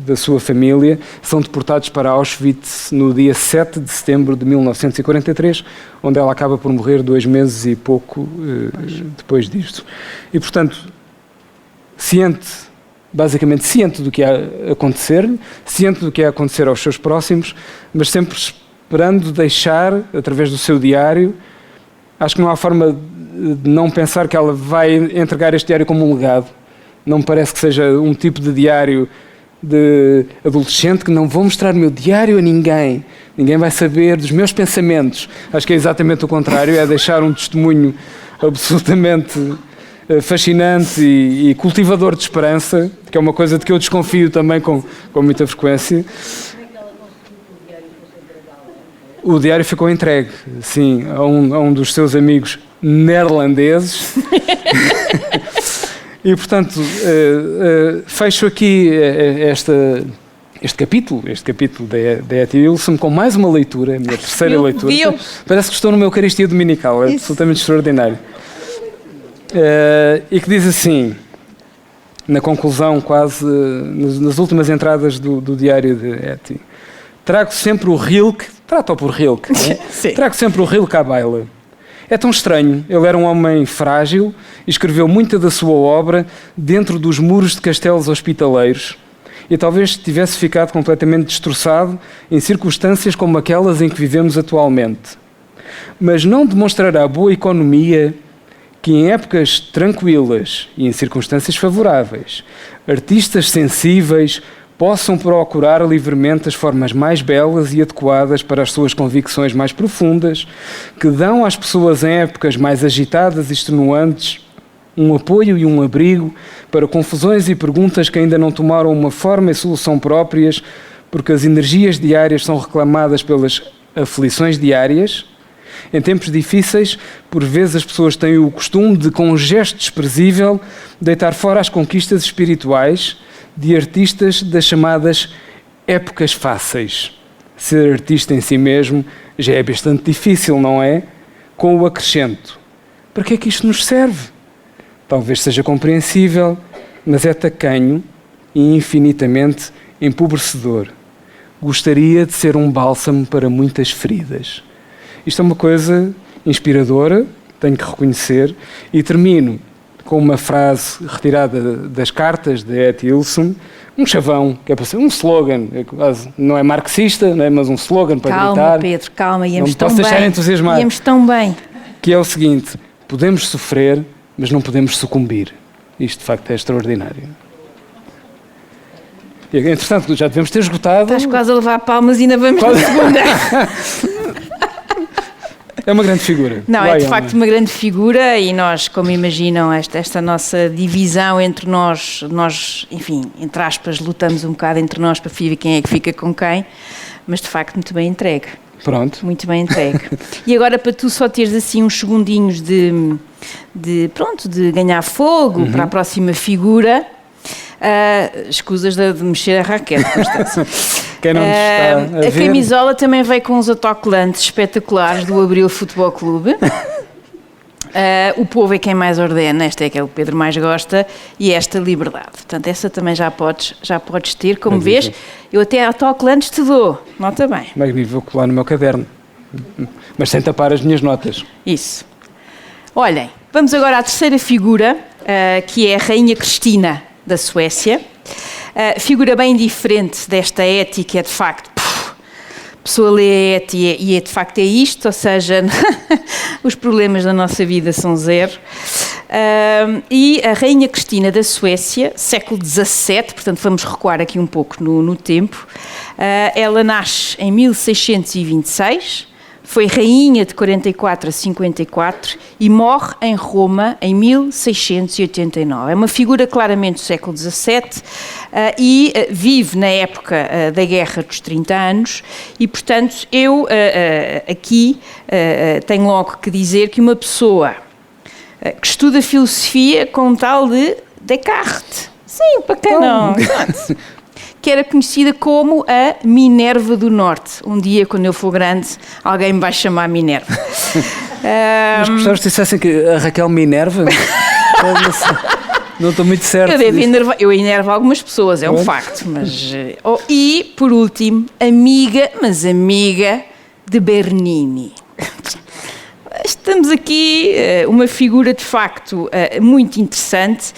da sua família são deportados para Auschwitz no dia 7 de setembro de 1943, onde ela acaba por morrer 2 meses e pouco depois disto. E, portanto, basicamente ciente do que ia acontecer-lhe, ciente do que ia acontecer aos seus próximos, mas sempre esperando deixar, através do seu diário, acho que não há forma de não pensar que ela vai entregar este diário como um legado. Não me parece que seja um tipo de diário de adolescente que não vou mostrar o meu diário a ninguém. Ninguém vai saber dos meus pensamentos. Acho que é exatamente o contrário, é deixar um testemunho absolutamente fascinante e cultivador de esperança, que é uma coisa de que eu desconfio também com muita frequência. O diário ficou entregue, sim, a um dos seus amigos neerlandeses. E, portanto, fecho aqui este capítulo da E.T. Wilson, com mais uma leitura, a minha terceira leitura. Parece que estou numa Eucaristia Dominical, é absolutamente extraordinário. E que diz assim, na conclusão, quase nas últimas entradas do diário de E.T. Trago sempre o Rilke, trata-o por Rilke, trago sempre o Rilke à baila. É tão estranho, ele era um homem frágil e escreveu muita da sua obra dentro dos muros de castelos hospitaleiros e talvez tivesse ficado completamente destroçado em circunstâncias como aquelas em que vivemos atualmente. Mas não demonstrará boa economia que em épocas tranquilas e em circunstâncias favoráveis, artistas sensíveis possam procurar livremente as formas mais belas e adequadas para as suas convicções mais profundas, que dão às pessoas em épocas mais agitadas e extenuantes um apoio e um abrigo para confusões e perguntas que ainda não tomaram uma forma e solução próprias, porque as energias diárias são reclamadas pelas aflições diárias. Em tempos difíceis, por vezes as pessoas têm o costume de, com um gesto desprezível, deitar fora as conquistas espirituais de artistas das chamadas épocas fáceis. Ser artista em si mesmo já é bastante difícil, não é? Com o acrescento: para que é que isto nos serve? Talvez seja compreensível, mas é tacanho e infinitamente empobrecedor. Gostaria de ser um bálsamo para muitas feridas. Isto é uma coisa inspiradora, tenho que reconhecer, e termino com uma frase retirada das cartas de E.T. Wilson, um chavão, que é para ser um slogan, não é marxista, não é, mas um slogan para gritar. Calma, Pedro, calma, íamos tão bem. Não posso deixar entusiasmado. Íamos tão bem. Que é o seguinte: podemos sofrer, mas não podemos sucumbir. Isto, de facto, é extraordinário. E, entretanto, já devemos ter esgotado. Estás quase a levar palmas e ainda vamos na segunda. É uma grande figura. Não, é de facto uma grande figura e nós, como imaginam, esta nossa divisão entre nós, enfim, entre aspas, lutamos um bocado entre nós para ver quem é que fica com quem, mas de facto muito bem entregue. Pronto. Muito bem entregue. E agora, para tu só teres assim uns segundinhos de ganhar fogo para a próxima figura, escusas de mexer a raquete, Constância. Quem não está a ver? Camisola também veio com uns autocolantes espetaculares do Abril Futebol Clube. O povo é quem mais ordena, esta é que o Pedro mais gosta, e esta liberdade. Portanto, essa também já podes ter, como vês. Eu até autocolantes te dou, nota bem. Magnífico, vou colar no meu caderno, mas sem tapar as minhas notas. Isso. Olhem, vamos agora à terceira figura, que é a Rainha Cristina da Suécia. Figura bem diferente desta E.T., que é de facto, a pessoa lê a E.T. e de facto é isto, ou seja, os problemas da nossa vida são zero. E a Rainha Cristina da Suécia, século XVII, portanto vamos recuar aqui um pouco no tempo, ela nasce em 1626, foi rainha de 44 a 54 e morre em Roma em 1689. É uma figura claramente do século XVII e vive na época da Guerra dos 30 anos e, portanto, eu aqui tenho logo que dizer que uma pessoa que estuda filosofia com tal de Descartes, sim, para quem não... que era conhecida como a Minerva do Norte. Um dia, quando eu for grande, alguém me vai chamar Minerva. Mas gostavas que dissessem que a Raquel Minerva? Não estou muito certo. Eu enervo algumas pessoas, é um facto. Mas, e, por último, amiga de Bernini. Estamos aqui, uma figura de facto muito interessante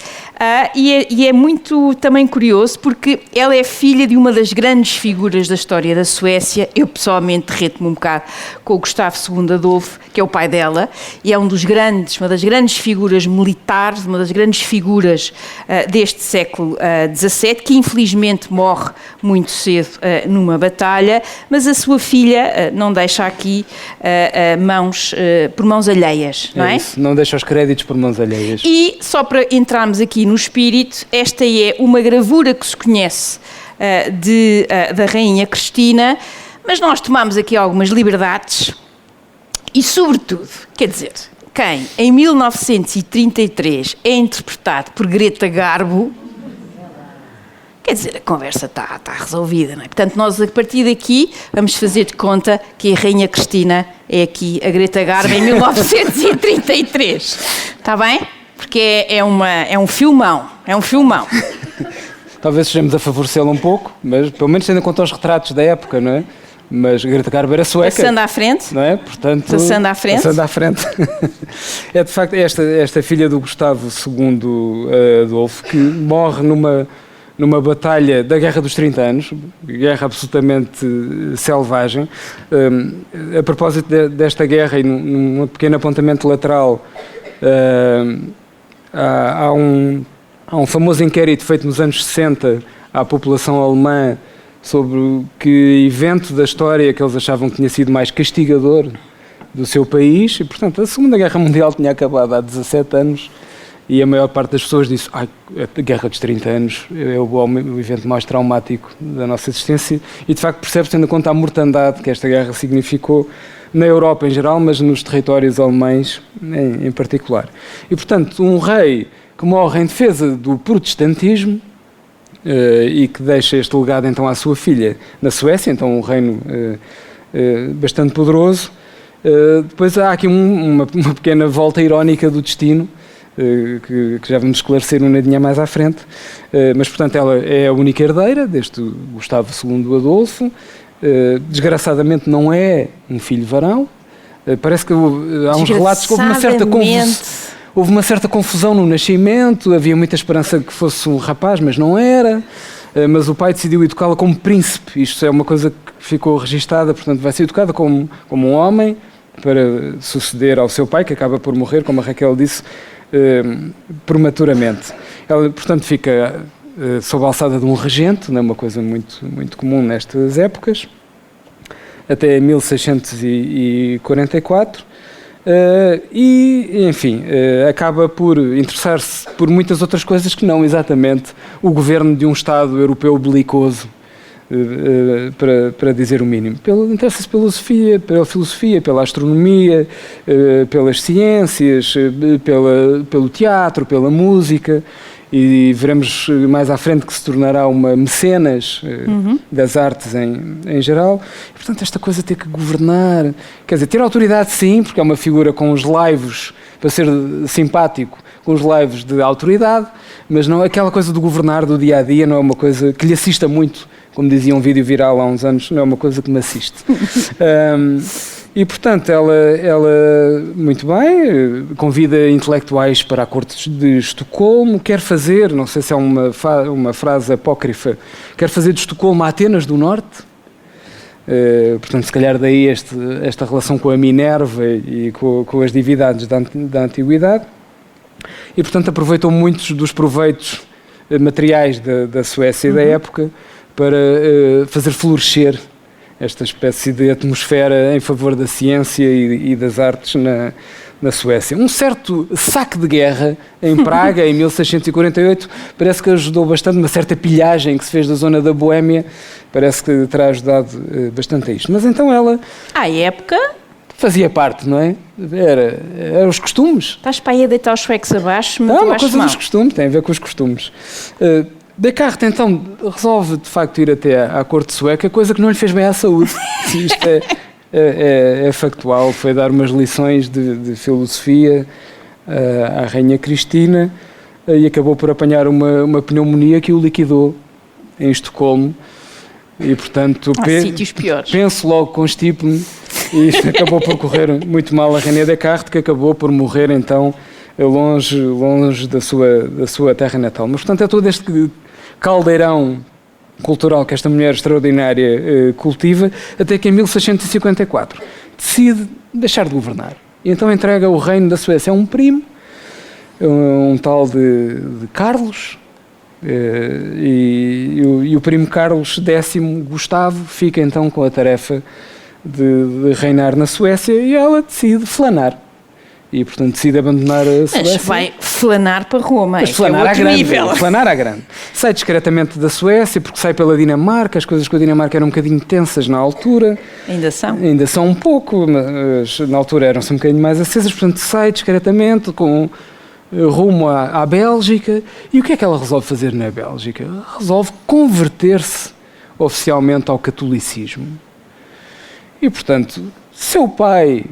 e é muito também curioso porque ela é filha de uma das grandes figuras da história da Suécia. Eu pessoalmente derreto-me um bocado com o Gustavo II Adolfo, que é o pai dela, e é uma das grandes figuras militares, uma das grandes figuras deste século XVII, que infelizmente morre muito cedo numa batalha, mas a sua filha não deixa aqui por mãos alheias, não é? Isso, não deixa os créditos por mãos alheias. E, só para entrarmos aqui no espírito, esta é uma gravura que se conhece da Rainha Cristina, mas nós tomamos aqui algumas liberdades e, sobretudo, quer dizer, quem em 1933 é interpretado por Greta Garbo, Quer dizer, a conversa está resolvida, não é? Portanto, nós a partir daqui vamos fazer de conta que a Rainha Cristina é aqui a Greta Garbo em 1933. Está bem? Porque é um filmão. É um filmão. Talvez sejamos a favorecê-la um pouco, mas pelo menos tendo em conta os retratos da época, não é? Mas Greta Garbo era sueca. Passando à frente. Não é? Portanto, Passando à frente. Passando à frente. É de facto esta filha do Gustavo II Adolfo, que morre numa batalha da Guerra dos 30 Anos, guerra absolutamente selvagem. A propósito desta guerra, e num pequeno apontamento lateral, há um famoso inquérito feito nos anos 60 à população alemã sobre que evento da história que eles achavam que tinha sido mais castigador do seu país, e portanto a Segunda Guerra Mundial tinha acabado há 17 anos e a maior parte das pessoas disse a Guerra dos 30 Anos é o evento mais traumático da nossa existência, e de facto percebe-se, tendo em conta a mortandade que esta guerra significou na Europa em geral, mas nos territórios alemães em particular. E portanto um rei que morre em defesa do protestantismo e que deixa este legado então à sua filha na Suécia, então um reino bastante poderoso. Depois há aqui uma pequena volta irónica do destino, que já vamos esclarecer um nadinha mais à frente, mas portanto ela é a única herdeira deste Gustavo II Adolfo, desgraçadamente não é um filho varão, parece que há uns relatos que houve uma certa confusão no nascimento, havia muita esperança que fosse um rapaz, mas não era, mas o pai decidiu educá-la como príncipe. Isto é uma coisa que ficou registada, portanto vai ser educada como um homem para suceder ao seu pai, que acaba por morrer, como a Raquel disse, prematuramente. Ela, portanto, fica sob a alçada de um regente, não é uma coisa muito, muito comum nestas épocas, até 1644. Enfim, acaba por interessar-se por muitas outras coisas que não exatamente o governo de um Estado europeu belicoso, para dizer o mínimo. Interessa-se pela filosofia, pela astronomia, pelas ciências, pelo teatro, pela música, e veremos mais à frente que se tornará uma mecenas das artes em geral. E, portanto, esta coisa de ter que governar, quer dizer, ter autoridade sim, porque é uma figura com os laivos, para ser simpático, com os laivos de autoridade, mas não aquela coisa do governar do dia-a-dia, não é uma coisa que lhe assista muito, como dizia um vídeo viral há uns anos, não é uma coisa que me assiste. E, portanto, ela, muito bem, convida intelectuais para a corte de Estocolmo, quer fazer, não sei se é uma frase apócrifa, quer fazer de Estocolmo a Atenas do Norte. Portanto, se calhar daí esta relação com a Minerva e com as divindades da antiguidade. E, portanto, aproveitou muitos dos proveitos materiais da Suécia e da época para fazer florescer esta espécie de atmosfera em favor da ciência e das artes na Suécia. Um certo saque de guerra em Praga, em 1648, parece que ajudou bastante, uma certa pilhagem que se fez da zona da Boémia, parece que terá ajudado bastante a isto. Mas então ela... À época... Fazia parte, não é? Era os costumes. Estás para aí a deitar os suecos abaixo, mas não, eu uma acho coisa mal. dos costumes, tem a ver com os costumes. Descartes, então, resolve, de facto, ir até à corte sueca, coisa que não lhe fez bem à saúde. Isto é factual. Foi dar umas lições de filosofia à Rainha Cristina e acabou por apanhar uma pneumonia que o liquidou em Estocolmo. E, portanto, sítios piores. Penso logo, constipo-me, e isto acabou por correr muito mal a René Descartes, que acabou por morrer, então, longe da sua terra natal. Mas, portanto, é todo este caldeirão cultural que esta mulher extraordinária cultiva, até que em 1654 decide deixar de governar. E então entrega o reino da Suécia a um primo, um tal de Carlos, e o primo Carlos X, Gustavo, fica então com a tarefa de reinar na Suécia, e ela decide flanar. E, portanto, decide abandonar a Suécia. Mas vai flanar para Roma. Mas flanar à grande. Sai discretamente da Suécia, porque sai pela Dinamarca. As coisas com a Dinamarca eram um bocadinho tensas na altura. Ainda são? Ainda são um pouco, mas na altura eram-se um bocadinho mais acesas. Portanto, sai discretamente, rumo à Bélgica. E o que é que ela resolve fazer na Bélgica? Resolve converter-se oficialmente ao catolicismo. E, portanto, seu pai,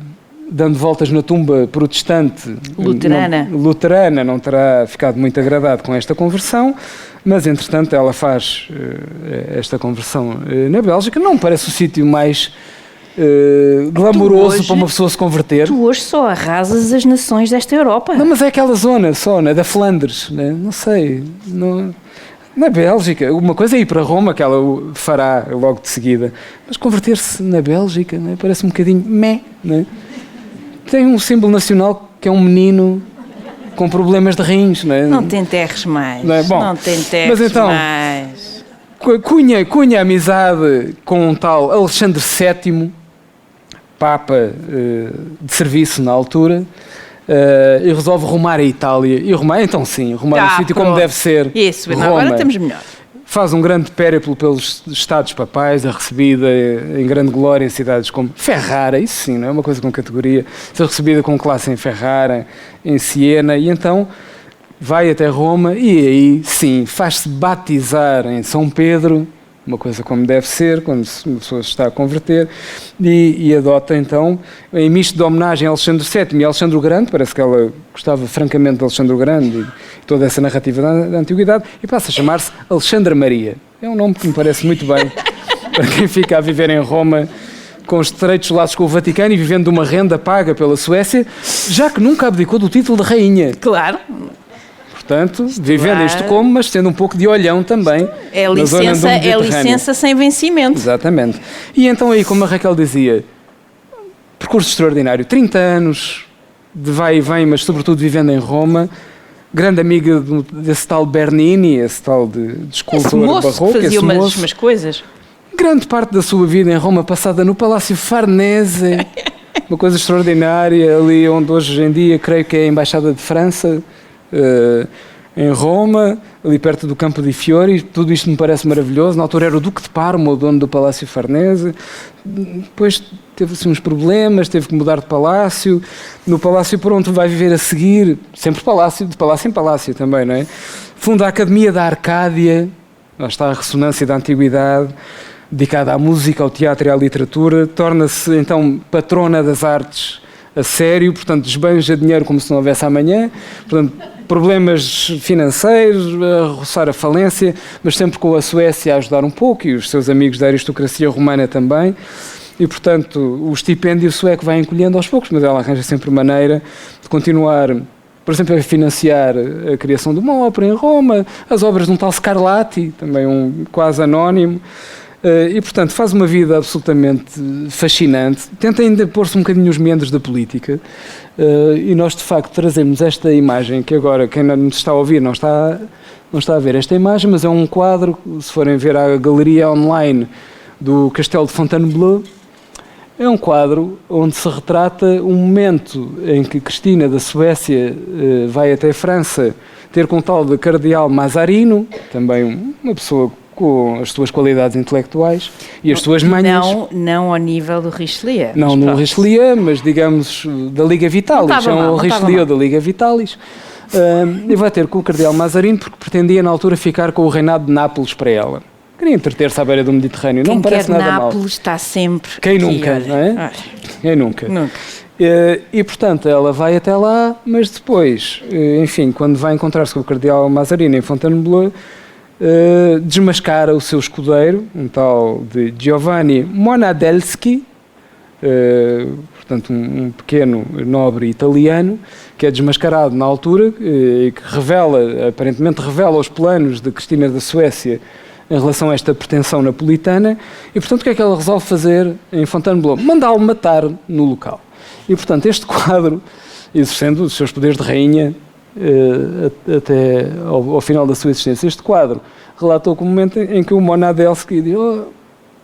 dando voltas na tumba protestante, luterana, não terá ficado muito agradado com esta conversão, mas, entretanto, ela faz esta conversão na Bélgica. Não me parece o sítio mais glamouroso para uma pessoa se converter. Tu hoje só arrasas as nações desta Europa. Não, mas é aquela zona só, né, da Flandres, né? Não sei, na Bélgica. Uma coisa é ir para Roma, que ela fará logo de seguida, mas converter-se na Bélgica, né, parece um bocadinho né? Tem um símbolo nacional que é um menino com problemas de rins, né? Não te enterres mais, não te enterres mas então, mais. Cunha amizade com um tal Alexandre VII, Papa de serviço na altura, e resolve rumar a Itália. E rumar no sítio como deve ser. Isso, Roma. Agora estamos melhor. Faz um grande périplo pelos Estados Papais, é recebida em grande glória em cidades como Ferrara, isso sim, não é uma coisa com categoria, ser recebida com classe em Ferrara, em Siena, e então vai até Roma e aí sim, faz-se batizar em São Pedro, uma coisa como deve ser, quando uma pessoa se está a converter, e adota então, em misto de homenagem a Alexandre VII e Alexandre o Grande, parece que ela gostava francamente de Alexandre o Grande e toda essa narrativa da Antiguidade, e passa a chamar-se Alexandra Maria. É um nome que me parece muito bem para quem fica a viver em Roma, com os estreitos laços com o Vaticano e vivendo de uma renda paga pela Suécia, já que nunca abdicou do título de rainha. Claro. Portanto, vivendo em Estocolmo, mas tendo um pouco de olhão também. É licença sem vencimento. Exatamente. E então aí, como a Raquel dizia, percurso extraordinário, 30 anos de vai e vem, mas sobretudo vivendo em Roma, grande amiga desse tal Bernini, esse tal de escultor barroco, fazia umas coisas. Grande parte da sua vida em Roma passada no Palácio Farnese, uma coisa extraordinária, ali onde hoje em dia creio que é a Embaixada de França, em Roma, ali perto do Campo di Fiori. Tudo isto me parece maravilhoso. Na altura era o Duque de Parma, o dono do Palácio Farnese. Depois teve assim uns problemas, teve que mudar de palácio. No palácio pronto vai viver a seguir, sempre de palácio em palácio também, não é? Funda a Academia da Arcádia, lá está a ressonância da antiguidade, dedicada à música, ao teatro e à literatura. Torna-se então patrona das artes a sério, portanto desbanja dinheiro como se não houvesse amanhã, portanto problemas financeiros, a roçar a falência, mas sempre com a Suécia a ajudar um pouco e os seus amigos da aristocracia romana também, e portanto o estipêndio sueco vai encolhendo aos poucos, mas ela arranja sempre maneira de continuar, por exemplo, a financiar a criação de uma ópera em Roma, as obras de um tal Scarlatti, também um quase anónimo. E, portanto, faz uma vida absolutamente fascinante, tenta ainda pôr-se um bocadinho nos meandros da política, e nós, de facto, trazemos esta imagem, que agora, quem não nos está a ouvir não está a ver esta imagem, mas é um quadro, se forem ver a galeria online do Castelo de Fontainebleau, é um quadro onde se retrata um momento em que Cristina da Suécia vai até a França ter com o tal de Cardeal Mazarino, também uma pessoa com as suas qualidades intelectuais e as suas manhas. Não ao nível do Richelieu. Não no Richelieu, mas digamos da Liga Vitalis. É um Richelieu da Liga Vitalis. E vai ter com o Cardeal Mazarino porque pretendia na altura ficar com o reinado de Nápoles para ela. Queria entreter-se à beira do Mediterrâneo. Não parece nada mal. Nápoles está sempre. Quem nunca, não é? Quem nunca. E, portanto, ela vai até lá, mas depois, enfim, quando vai encontrar-se com o Cardeal Mazarino em Fontainebleau, desmascara o seu escudeiro, um tal de Giovanni Monadelski, portanto um pequeno nobre italiano, que é desmascarado na altura e que aparentemente revela os planos de Cristina da Suécia em relação a esta pretensão napolitana, e portanto o que é que ela resolve fazer em Fontainebleau? Mandá-lo matar no local. E portanto este quadro, exercendo os seus poderes de rainha até ao final da sua existência, este quadro relatou com o momento em que o Monadelski diz: "Oh,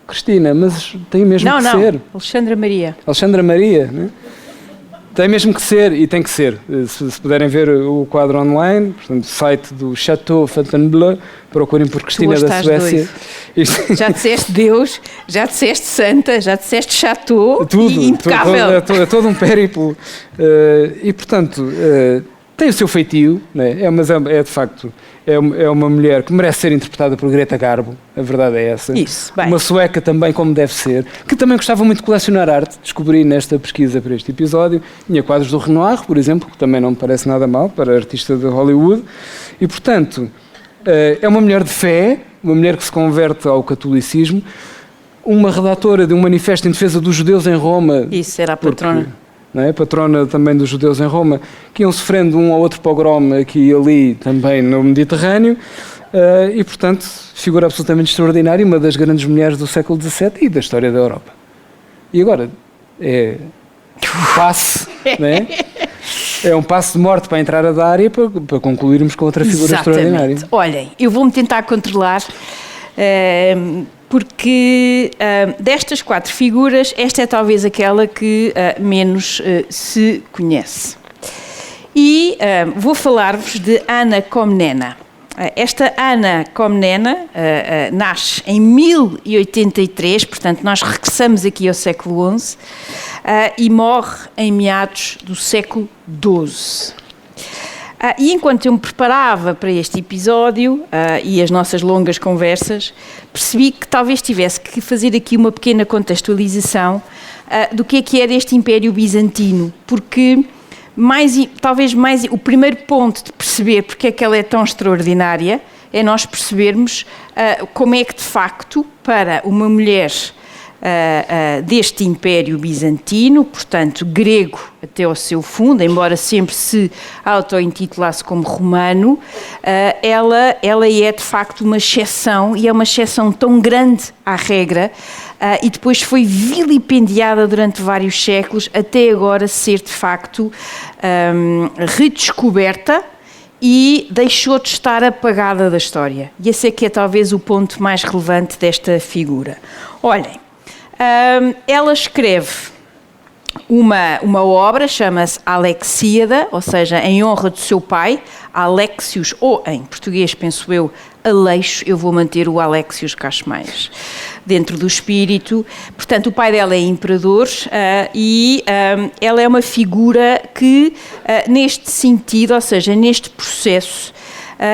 Cristina, mas tem mesmo que ser." Alexandra Maria, né? Tem mesmo que ser, e tem que ser. Se puderem ver o quadro online, portanto, site do Château Fontainebleau, procurem por Cristina da Suécia. Já disseste Deus, já disseste Santa, já disseste Château, tudo, e impecável. É todo um périplo. E, portanto, tem o seu feitio, né? Mas é de facto é uma mulher que merece ser interpretada por Greta Garbo, a verdade é essa. Isso, bem. Uma sueca também, como deve ser, que também gostava muito de colecionar arte, descobri nesta pesquisa para este episódio. Tinha quadros do Renoir, por exemplo, que também não me parece nada mal para artista de Hollywood, e portanto é uma mulher de fé, uma mulher que se converte ao catolicismo, uma redatora de um manifesto em defesa dos judeus em Roma. Isso, era a patrona. Não é? Patrona também dos judeus em Roma, que iam sofrendo um ou outro pogrom aqui e ali, também no Mediterrâneo, e, portanto, figura absolutamente extraordinária, uma das grandes mulheres do século XVII e da história da Europa. E agora, é um passe, não é? É um passo de morte para a entrada da área para concluirmos com outra figura extraordinária. Olhem, eu vou-me tentar controlar, porque destas 4 figuras, esta é talvez aquela que menos se conhece. E vou falar-vos de Anna Komnene. Esta Anna Komnene nasce em 1083, portanto nós regressamos aqui ao século XI, e morre em meados do século XII. E enquanto eu me preparava para este episódio e as nossas longas conversas, percebi que talvez tivesse que fazer aqui uma pequena contextualização do que era este Império Bizantino, porque talvez o primeiro ponto de perceber porque é que ela é tão extraordinária é nós percebermos como é que, de facto, para uma mulher deste Império Bizantino, portanto grego até ao seu fundo, embora sempre se auto-intitulasse como romano, ela é de facto uma exceção, e é uma exceção tão grande à regra, e depois foi vilipendiada durante vários séculos, até agora ser de facto redescoberta e deixou de estar apagada da história. E esse é que é talvez o ponto mais relevante desta figura. Olhem, ela escreve uma obra, chama-se Alexíada, ou seja, em honra do seu pai, Alexios, ou em português, penso eu, Aleixo. Eu vou manter o Alexios, que acho mais dentro do espírito. Portanto, o pai dela é imperador, e ela é uma figura que, neste sentido, ou seja, neste processo,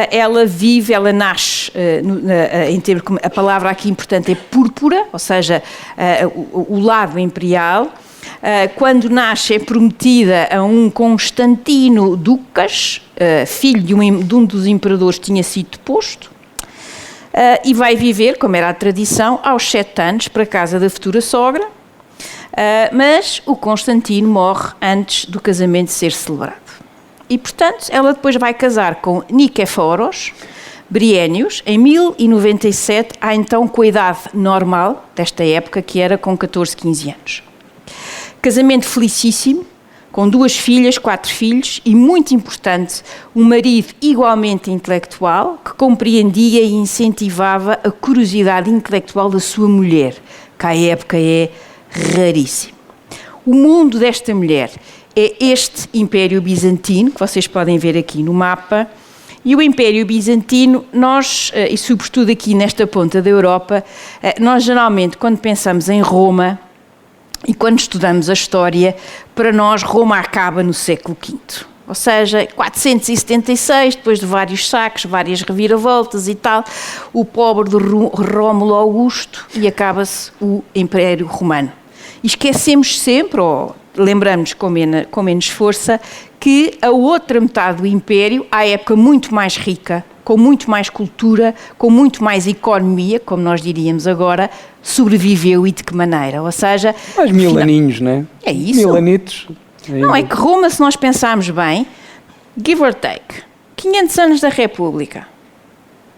ela nasce, em termos, a palavra aqui importante é púrpura, ou seja, o lado imperial. Quando nasce é prometida a um Constantino Ducas, filho de um dos imperadores que tinha sido deposto, e vai viver, como era a tradição, aos 7 anos para a casa da futura sogra, mas o Constantino morre antes do casamento ser celebrado. E, portanto, ela depois vai casar com Niceforos Briénios, em 1097, há então com a idade normal desta época, que era com 14, 15 anos. Casamento felicíssimo, com 2 filhas, 4 filhos, e, muito importante, um marido igualmente intelectual, que compreendia e incentivava a curiosidade intelectual da sua mulher, que à época é raríssimo. O mundo desta mulher é este Império Bizantino, que vocês podem ver aqui no mapa. E o Império Bizantino, nós, e sobretudo aqui nesta ponta da Europa, nós geralmente, quando pensamos em Roma e quando estudamos a história, para nós Roma acaba no século V. Ou seja, 476, depois de vários saques, várias reviravoltas e tal, o pobre de Rómulo Augusto, e acaba-se o Império Romano. E esquecemos sempre, ou lembramos com menos força, que a outra metade do Império, à época muito mais rica, com muito mais cultura, com muito mais economia, como nós diríamos agora, sobreviveu, e de que maneira? Ou seja... Mais 1000 aninhos, não é? É isso. 1000 anitos. Não, é que Roma, se nós pensarmos bem, give or take, 500 anos da República,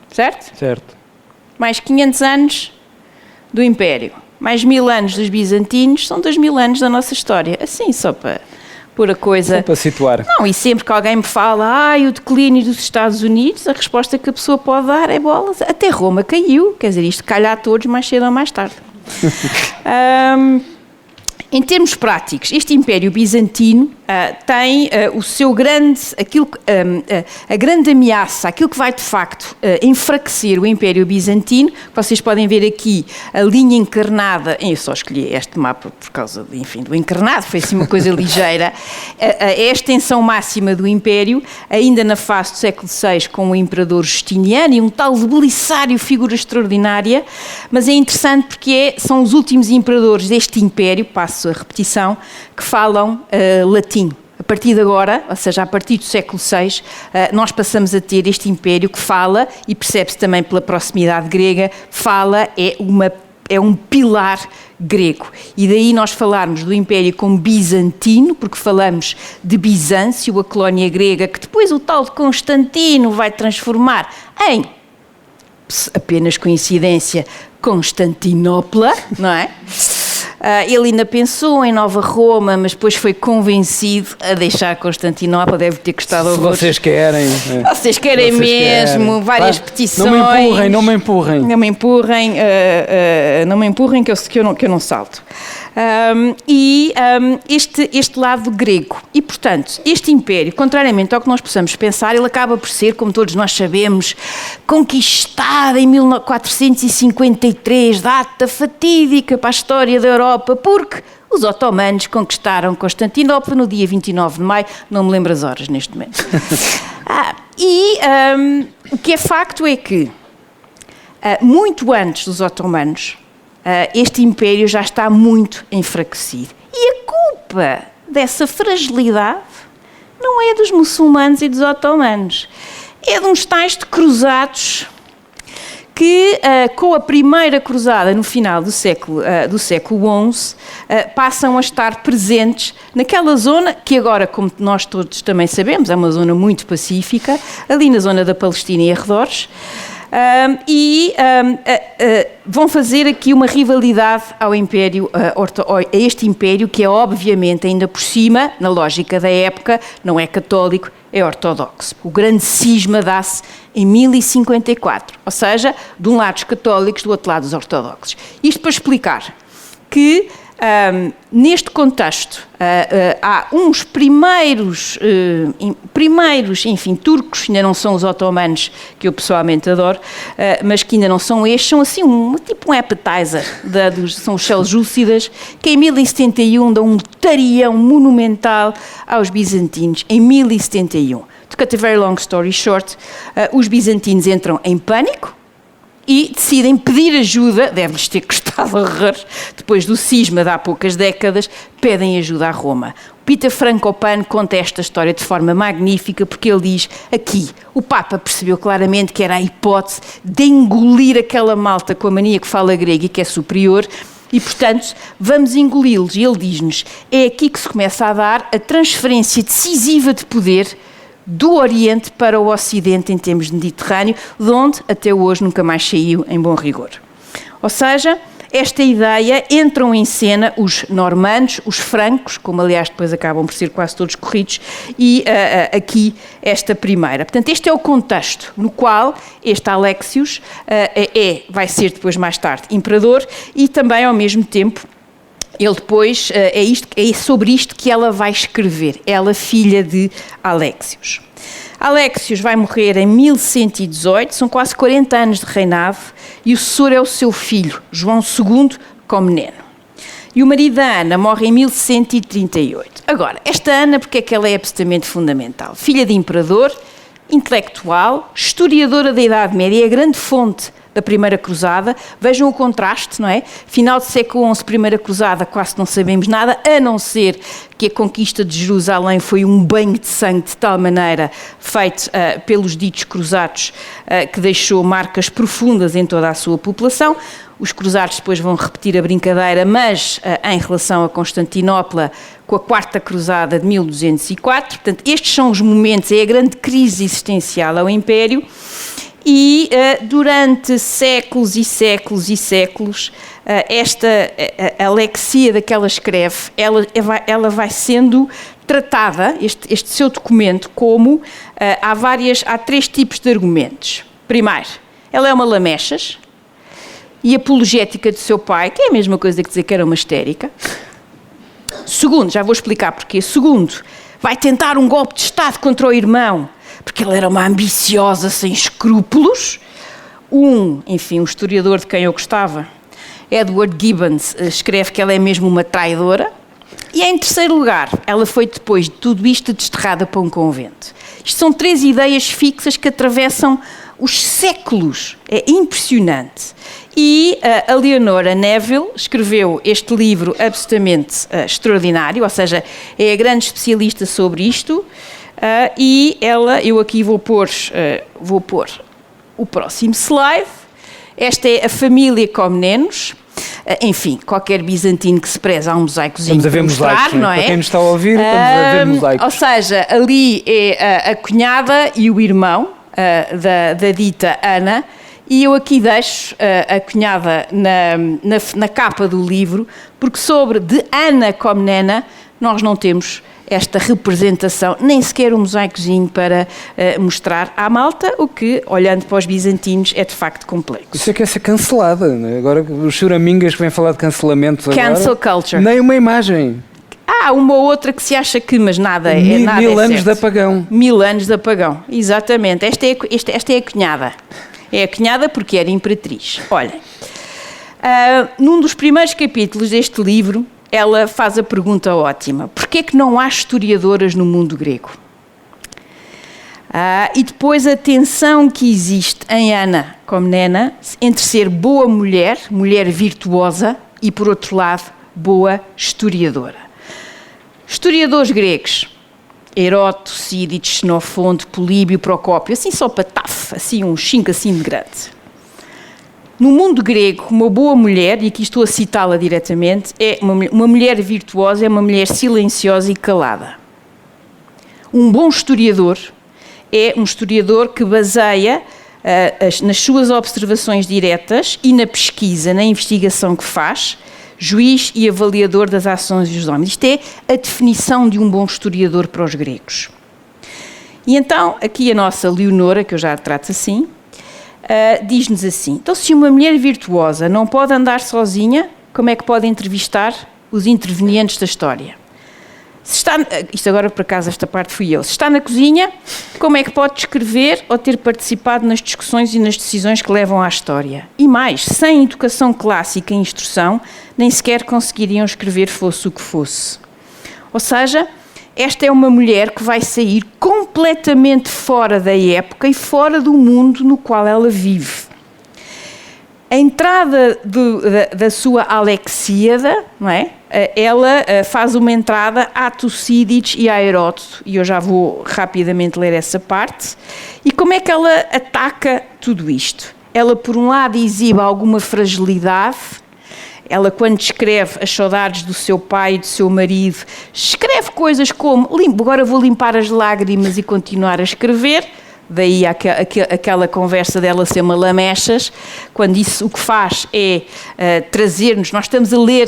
certo? Certo. Mais 500 anos do Império, mais 1000 anos dos bizantinos, são 2000 anos da nossa história. Assim, só para pôr a coisa... Só para situar. Não, e sempre que alguém me fala, o declínio dos Estados Unidos, a resposta que a pessoa pode dar é bolas. Até Roma caiu, quer dizer, isto calha a todos mais cedo ou mais tarde. Em termos práticos, este Império Bizantino tem o seu grande, a grande ameaça, aquilo que vai de facto enfraquecer o Império Bizantino. Vocês podem ver aqui a linha encarnada, eu só escolhi este mapa por causa do encarnado, foi assim uma coisa ligeira, é a extensão máxima do Império, ainda na fase do século VI com o Imperador Justiniano e um tal de Belisário, figura extraordinária, mas é interessante porque são os últimos imperadores deste Império, passo a repetição, que falam latim. A partir de agora, ou seja, a partir do século VI, nós passamos a ter este império que fala, e percebe-se também pela proximidade grega, é um pilar grego. E daí nós falarmos do Império como bizantino, porque falamos de Bizâncio, a colónia grega, que depois o tal de Constantino vai transformar em, apenas coincidência, Constantinopla, não é? Ele ainda pensou em Nova Roma, mas depois foi convencido a deixar Constantinopla, deve ter gostado Se vocês querem. Vocês querem mesmo, várias petições. Não me empurrem. Não me empurrem que eu não salto. Este lado grego. E, portanto, este império, contrariamente ao que nós possamos pensar, ele acaba por ser, como todos nós sabemos, conquistado em 1453, data fatídica para a história da Europa, porque os otomanos conquistaram Constantinopla no dia 29 de maio, não me lembro as horas neste momento. O que é facto é que, muito antes dos otomanos, este império já está muito enfraquecido. E a culpa dessa fragilidade não é dos muçulmanos e dos otomanos, é de uns tais de cruzados que, com a primeira cruzada no final do século XI, passam a estar presentes naquela zona que agora, como nós todos também sabemos, é uma zona muito pacífica, ali na zona da Palestina e arredores, vão fazer aqui uma rivalidade ao império, a este império que é obviamente ainda por cima, na lógica da época, não é católico, é ortodoxo. O grande cisma dá-se em 1054, ou seja, de um lado os católicos, do outro lado os ortodoxos. Isto para explicar que neste contexto há uns primeiros, enfim, turcos, ainda não são os otomanos, que eu pessoalmente adoro, mas que ainda não são estes, são assim tipo um appetizer, são os seljúcidas, que em 1071 dão um tarião monumental aos bizantinos, em 1071. To cut a very long story short, os bizantinos entram em pânico, e decidem pedir ajuda, deve-lhes ter custado horrores, depois do cisma de há poucas décadas, pedem ajuda a Roma. Peter Frankopan conta esta história de forma magnífica, porque ele diz, aqui, o Papa percebeu claramente que era a hipótese de engolir aquela malta com a mania que fala grego e que é superior, e, portanto, vamos engoli-los. E ele diz-nos, é aqui que se começa a dar a transferência decisiva de poder do Oriente para o Ocidente em termos de Mediterrâneo, de onde até hoje nunca mais saiu em bom rigor. Ou seja, esta ideia, entram em cena os normandos, os francos, como aliás depois acabam por ser quase todos corridos, e aqui esta primeira. Portanto, este é o contexto no qual este Alexios vai ser depois mais tarde imperador e também ao mesmo tempo ele depois, é sobre isto que ela vai escrever, ela filha de Alexios. Alexios vai morrer em 1118, são quase 40 anos de reinado, e o sucessor é o seu filho, João II Comneno. E o marido da Ana morre em 1138. Agora, esta Ana, porque é que ela é absolutamente fundamental? Filha de imperador, intelectual, historiadora da Idade Média, é a grande fonte da Primeira Cruzada. Vejam o contraste, não é? Final do século XI, Primeira Cruzada, quase não sabemos nada, a não ser que a conquista de Jerusalém foi um banho de sangue de tal maneira feito pelos ditos cruzados que deixou marcas profundas em toda a sua população. Os cruzados depois vão repetir a brincadeira, mas em relação a Constantinopla, com a Quarta Cruzada de 1204. Portanto, estes são os momentos, é a grande crise existencial ao Império. E durante séculos e séculos e séculos, esta Alexia da que ela escreve, ela vai sendo tratada, este seu documento, como há 3 tipos de argumentos. Primeiro, ela é uma lamechas e apologética do seu pai, que é a mesma coisa que dizer que era uma histérica. Segundo, já vou explicar porquê. Segundo, vai tentar um golpe de Estado contra o irmão, porque ela era uma ambiciosa sem escrúpulos. Um historiador de quem eu gostava, Edward Gibbons, escreve que ela é mesmo uma traidora. E em terceiro lugar, ela foi depois de tudo isto desterrada para um convento. Isto são 3 ideias fixas que atravessam os séculos. É impressionante. E a Leonora Neville escreveu este livro absolutamente extraordinário, ou seja, é a grande especialista sobre isto. E ela, eu aqui vou pôr o próximo slide. Esta é a família Comnenos. Enfim, qualquer bizantino que se preze a um mosaicozinho para mostrar, mosaicos, não é? Para quem nos está a ouvir, estamos a ver mosaicos. Ou seja, ali é a cunhada e o irmão da dita Ana, e eu aqui deixo a cunhada na capa do livro, porque sobre de Ana Comnena nós não temos esta representação, nem sequer um mosaicozinho para mostrar à malta, o que, olhando para os bizantinos, é de facto complexo. Isso é que é ser cancelada, né? Agora os churamingas que vêm falar de cancelamentos Cancel agora, culture. nem uma imagem. Há uma ou outra que se acha que, mas nada é nada. 1000 é anos certo. de apagão. 1000 anos de apagão, exatamente. Esta é a cunhada. É a cunhada porque era imperatriz. Olhem, num dos primeiros capítulos deste livro, ela faz a pergunta ótima: porquê é que não há historiadoras no mundo grego? E depois a tensão que existe em Ana Comnena entre ser boa mulher, mulher virtuosa, e por outro lado, boa historiadora. Historiadores gregos, Heródoto, Tucídides, Xenofonte, Políbio, Procópio, assim só para taf, assim uns 5 assim de grande. No mundo grego, uma boa mulher, e aqui estou a citá-la diretamente, é uma mulher virtuosa, é uma mulher silenciosa e calada. Um bom historiador é um historiador que baseia nas suas observações diretas e na pesquisa, na investigação que faz, juiz e avaliador das ações dos homens. Isto é a definição de um bom historiador para os gregos. E então, aqui a nossa Leonora, que eu já a trato assim, diz-nos assim: então, se uma mulher virtuosa não pode andar sozinha, como é que pode entrevistar os intervenientes da história? Se está, isto agora por acaso esta parte fui eu, se está na cozinha, como é que pode descrever ou ter participado nas discussões e nas decisões que levam à história? E mais, sem educação clássica e instrução, nem sequer conseguiriam escrever fosse o que fosse. Ou seja, esta é uma mulher que vai sair completamente fora da época e fora do mundo no qual ela vive. A entrada da sua Alexíada, não é? Ela faz uma entrada a Tucídides e a Heródoto, e eu já vou rapidamente ler essa parte. E como é que ela ataca tudo isto? Ela, por um lado, exibe alguma fragilidade. Ela, quando descreve as saudades do seu pai e do seu marido, escreve coisas como: agora vou limpar as lágrimas e continuar a escrever. Daí aquela conversa dela ser uma lamechas, quando isso o que faz é trazer-nos, nós estamos a ler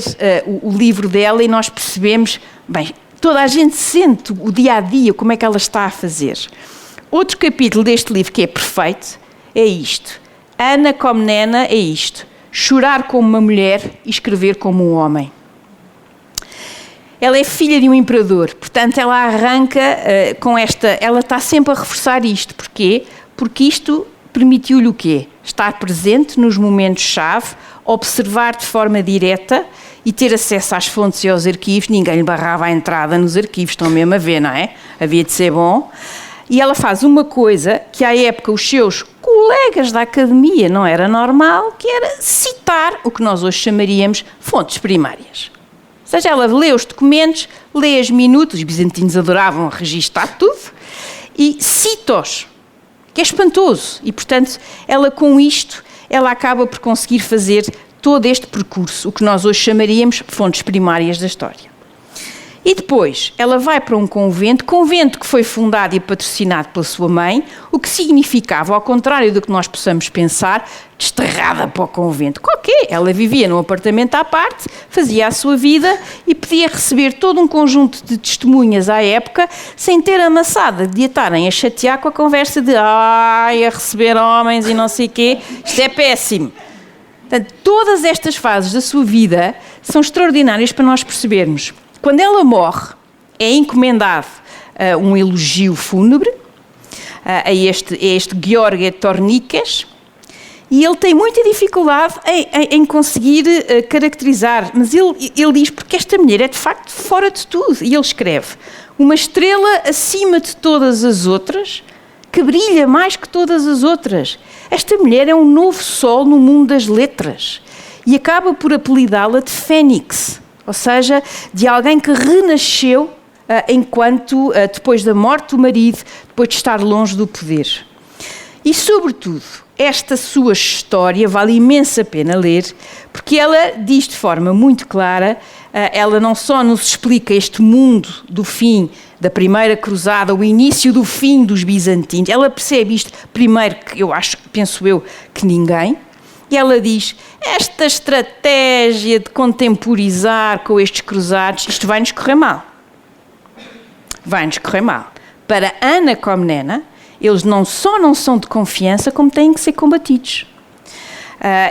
o livro dela e nós percebemos, bem, toda a gente sente o dia-a-dia, como é que ela está a fazer. Outro capítulo deste livro que é perfeito é isto: Ana Comnena é isto, chorar como uma mulher e escrever como um homem. Ela é filha de um imperador, portanto ela arranca com esta, ela está sempre a reforçar isto. Porquê? Porque isto permitiu-lhe o quê? Estar presente nos momentos-chave, observar de forma direta e ter acesso às fontes e aos arquivos. Ninguém lhe barrava a entrada nos arquivos, estão mesmo a ver, não é? Havia de ser bom. E ela faz uma coisa que à época os seus colegas da academia não era normal, que era citar o que nós hoje chamaríamos fontes primárias. Ou seja, ela lê os documentos, lê as minutas, os bizantinos adoravam registar tudo, e cita-os, que é espantoso. E, portanto, ela com isto, ela acaba por conseguir fazer todo este percurso, o que nós hoje chamaríamos fontes primárias da história. E depois, ela vai para um convento que foi fundado e patrocinado pela sua mãe, o que significava, ao contrário do que nós possamos pensar, desterrada para o convento. Qualquer, ela vivia num apartamento à parte, fazia a sua vida e podia receber todo um conjunto de testemunhas à época, sem ter amassada de a estarem a chatear com a conversa de a receber homens e não sei o quê, isto é péssimo. Portanto, todas estas fases da sua vida são extraordinárias para nós percebermos Quando ela morre, é encomendado um elogio fúnebre a este Gheorghe Torniques, e ele tem muita dificuldade em conseguir caracterizar, mas ele diz, porque esta mulher é de facto fora de tudo, e ele escreve, uma estrela acima de todas as outras, que brilha mais que todas as outras. Esta mulher é um novo sol no mundo das letras, e acaba por apelidá-la de Fênix, ou seja, de alguém que renasceu enquanto, depois da morte do marido, depois de estar longe do poder. E, sobretudo, esta sua história vale imensa pena ler, porque ela diz de forma muito clara, ela não só nos explica este mundo do fim da primeira cruzada, o início do fim dos bizantinos, ela percebe isto primeiro que penso eu, que ninguém, e ela diz, esta estratégia de contemporizar com estes cruzados, isto vai-nos correr mal. Vai-nos correr mal. Para Anna Comnena, eles não só não são de confiança, como têm que ser combatidos.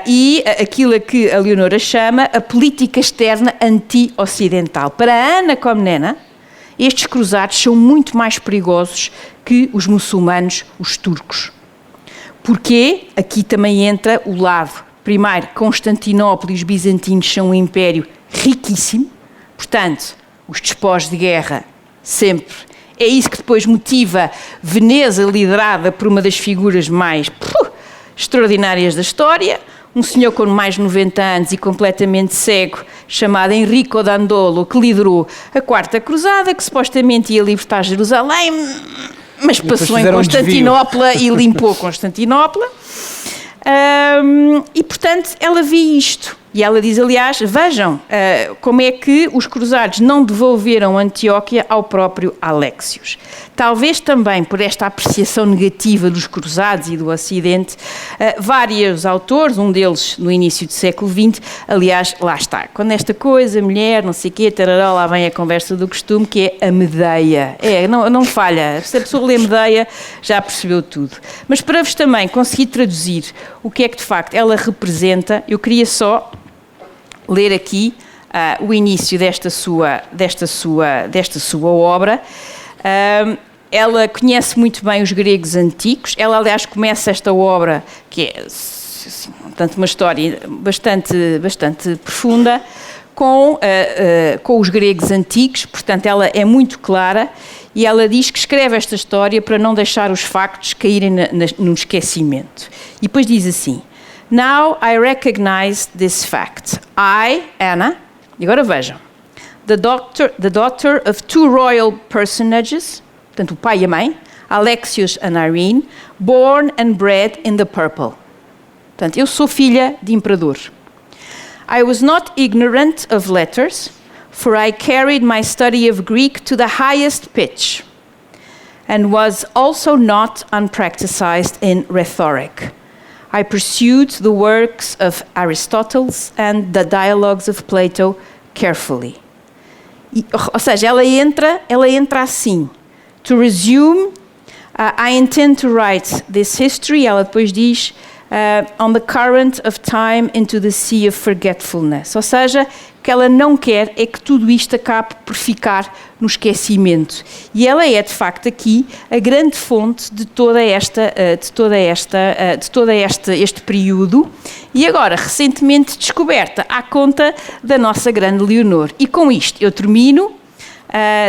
E aquilo a que a Leonora chama a política externa anti-ocidental. Para Anna Comnena, estes cruzados são muito mais perigosos que os muçulmanos, os turcos. Porque aqui também entra o lado. Primeiro, Constantinopla e os bizantinos são um império riquíssimo, portanto, os despojos de guerra sempre. É isso que depois motiva Veneza, liderada por uma das figuras mais extraordinárias da história, um senhor com mais de 90 anos e completamente cego, chamado Enrico Dandolo, que liderou a Quarta Cruzada, que supostamente ia libertar Jerusalém, mas passou em Constantinopla e limpou Constantinopla. E, portanto, ela vê isto. E ela diz, aliás, vejam como é que os cruzados não devolveram Antioquia ao próprio Alexios. Talvez também por esta apreciação negativa dos cruzados e do Ocidente, vários autores, um deles no início do século XX, aliás, lá está, quando esta coisa, mulher, não sei o quê, tarará, lá vem a conversa do costume, que é a Medeia. Não falha, se a pessoa lê Medeia, já percebeu tudo. Mas para vos também conseguir traduzir o que é que de facto ela representa, eu queria só ler aqui o início desta sua obra. Ela conhece muito bem os gregos antigos. Ela, aliás, começa esta obra, que é portanto, uma história bastante profunda, com os gregos antigos. Portanto, ela é muito clara e ela diz que escreve esta história para não deixar os factos caírem no esquecimento. E depois diz assim: Now I recognize this fact. I, Anna, e agora vejam, the daughter of two royal personages, portanto o pai e a mãe, Alexios and Irene, born and bred in the purple. Portanto, eu sou filha de imperador. I was not ignorant of letters, for I carried my study of Greek to the highest pitch, and was also not unpracticed in rhetoric. I pursued the works of Aristotle and the dialogues of Plato carefully. Ou seja, ela entra assim. To resume, I intend to write this history, ela depois diz, on the current of time into the sea of forgetfulness. Ou seja, o que ela não quer é que tudo isto acabe por ficar no esquecimento. E ela é, de facto, aqui a grande fonte de este período. E agora, recentemente descoberta à conta da nossa grande Leonor. E com isto eu termino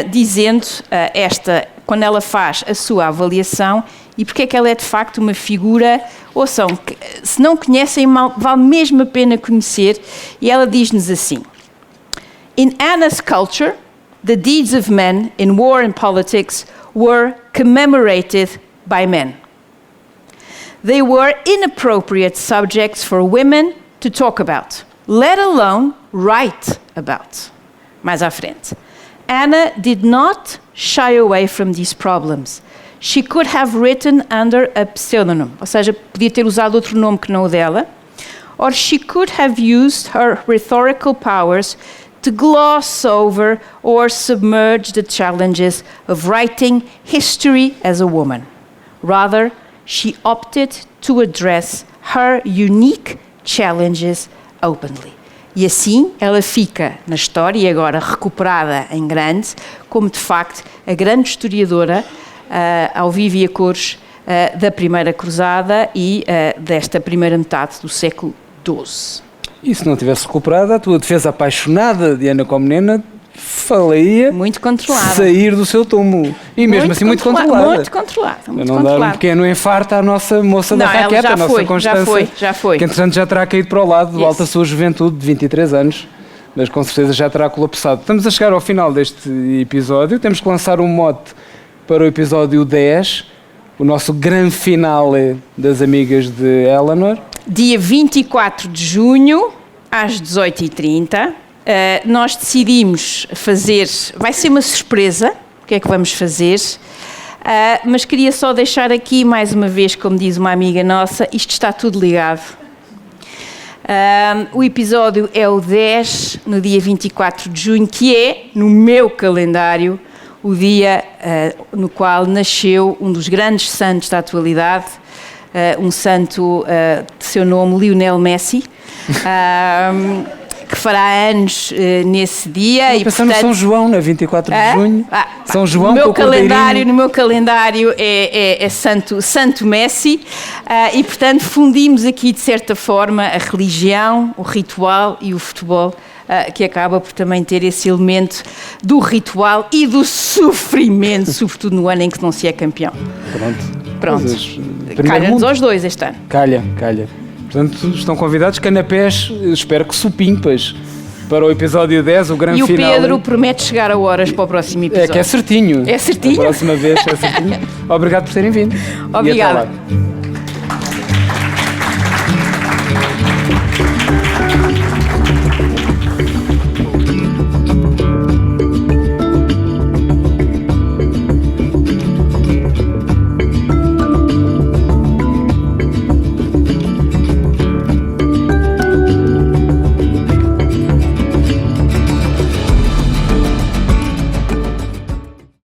dizendo quando ela faz a sua avaliação e porque é que ela é, de facto, uma figura. Ouçam, se não conhecem, vale mesmo a pena conhecer. E ela diz-nos assim: In Anna's culture, the deeds of men in war and politics were commemorated by men. They were inappropriate subjects for women to talk about, let alone write about. Mais à frente. Anna did not shy away from these problems. She could have written under a pseudonym, ou seja, podia ter usado outro nome que não o dela, or she could have used her rhetorical powers to gloss over or submerge the challenges of writing history as a woman. Rather, she opted to address her unique challenges openly. E assim ela fica na história, e agora recuperada em grande, como de facto a grande historiadora, ao vivo e a cores, da Primeira Cruzada e desta primeira metade do século XII. E se não tivesse recuperado, a tua defesa apaixonada de Ana Comnena faleia muito controlada, sair do seu túmulo. E mesmo muito assim muito controlada. Muito controlada. Não dar um pequeno infarto à nossa moça da raqueta, a nossa Constança. Já foi. Que entretanto já terá caído para o lado do alto da sua juventude, de 23 anos. Mas com certeza já terá colapsado. Estamos a chegar ao final deste episódio. Temos que lançar um mote para o episódio 10. O nosso grande finale das amigas de Eleanor. Dia 24 de junho, às 18h30. Nós decidimos fazer, vai ser uma surpresa, o que é que vamos fazer, mas queria só deixar aqui mais uma vez, como diz uma amiga nossa, isto está tudo ligado. O episódio é o 10, no dia 24 de junho, que é, no meu calendário, o dia no qual nasceu um dos grandes santos da atualidade, um santo de seu nome, Lionel Messi, que fará anos nesse dia. E portanto, São João, na 24 de junho. São João, no meu calendário é Santo Messi, e portanto fundimos aqui de certa forma a religião, o ritual e o futebol, que acaba por também ter esse elemento do ritual e do sofrimento, sobretudo no ano em que não se é campeão. Pronto. Calha-nos aos dois este ano. Calha. Portanto, estão convidados, canapés, espero que supimpas, para o episódio 10, o grande final. E o Pedro promete chegar a horas para o próximo episódio. É que é certinho. É certinho? A próxima vez é certinho. Obrigado por terem vindo. Obrigada. E até lá.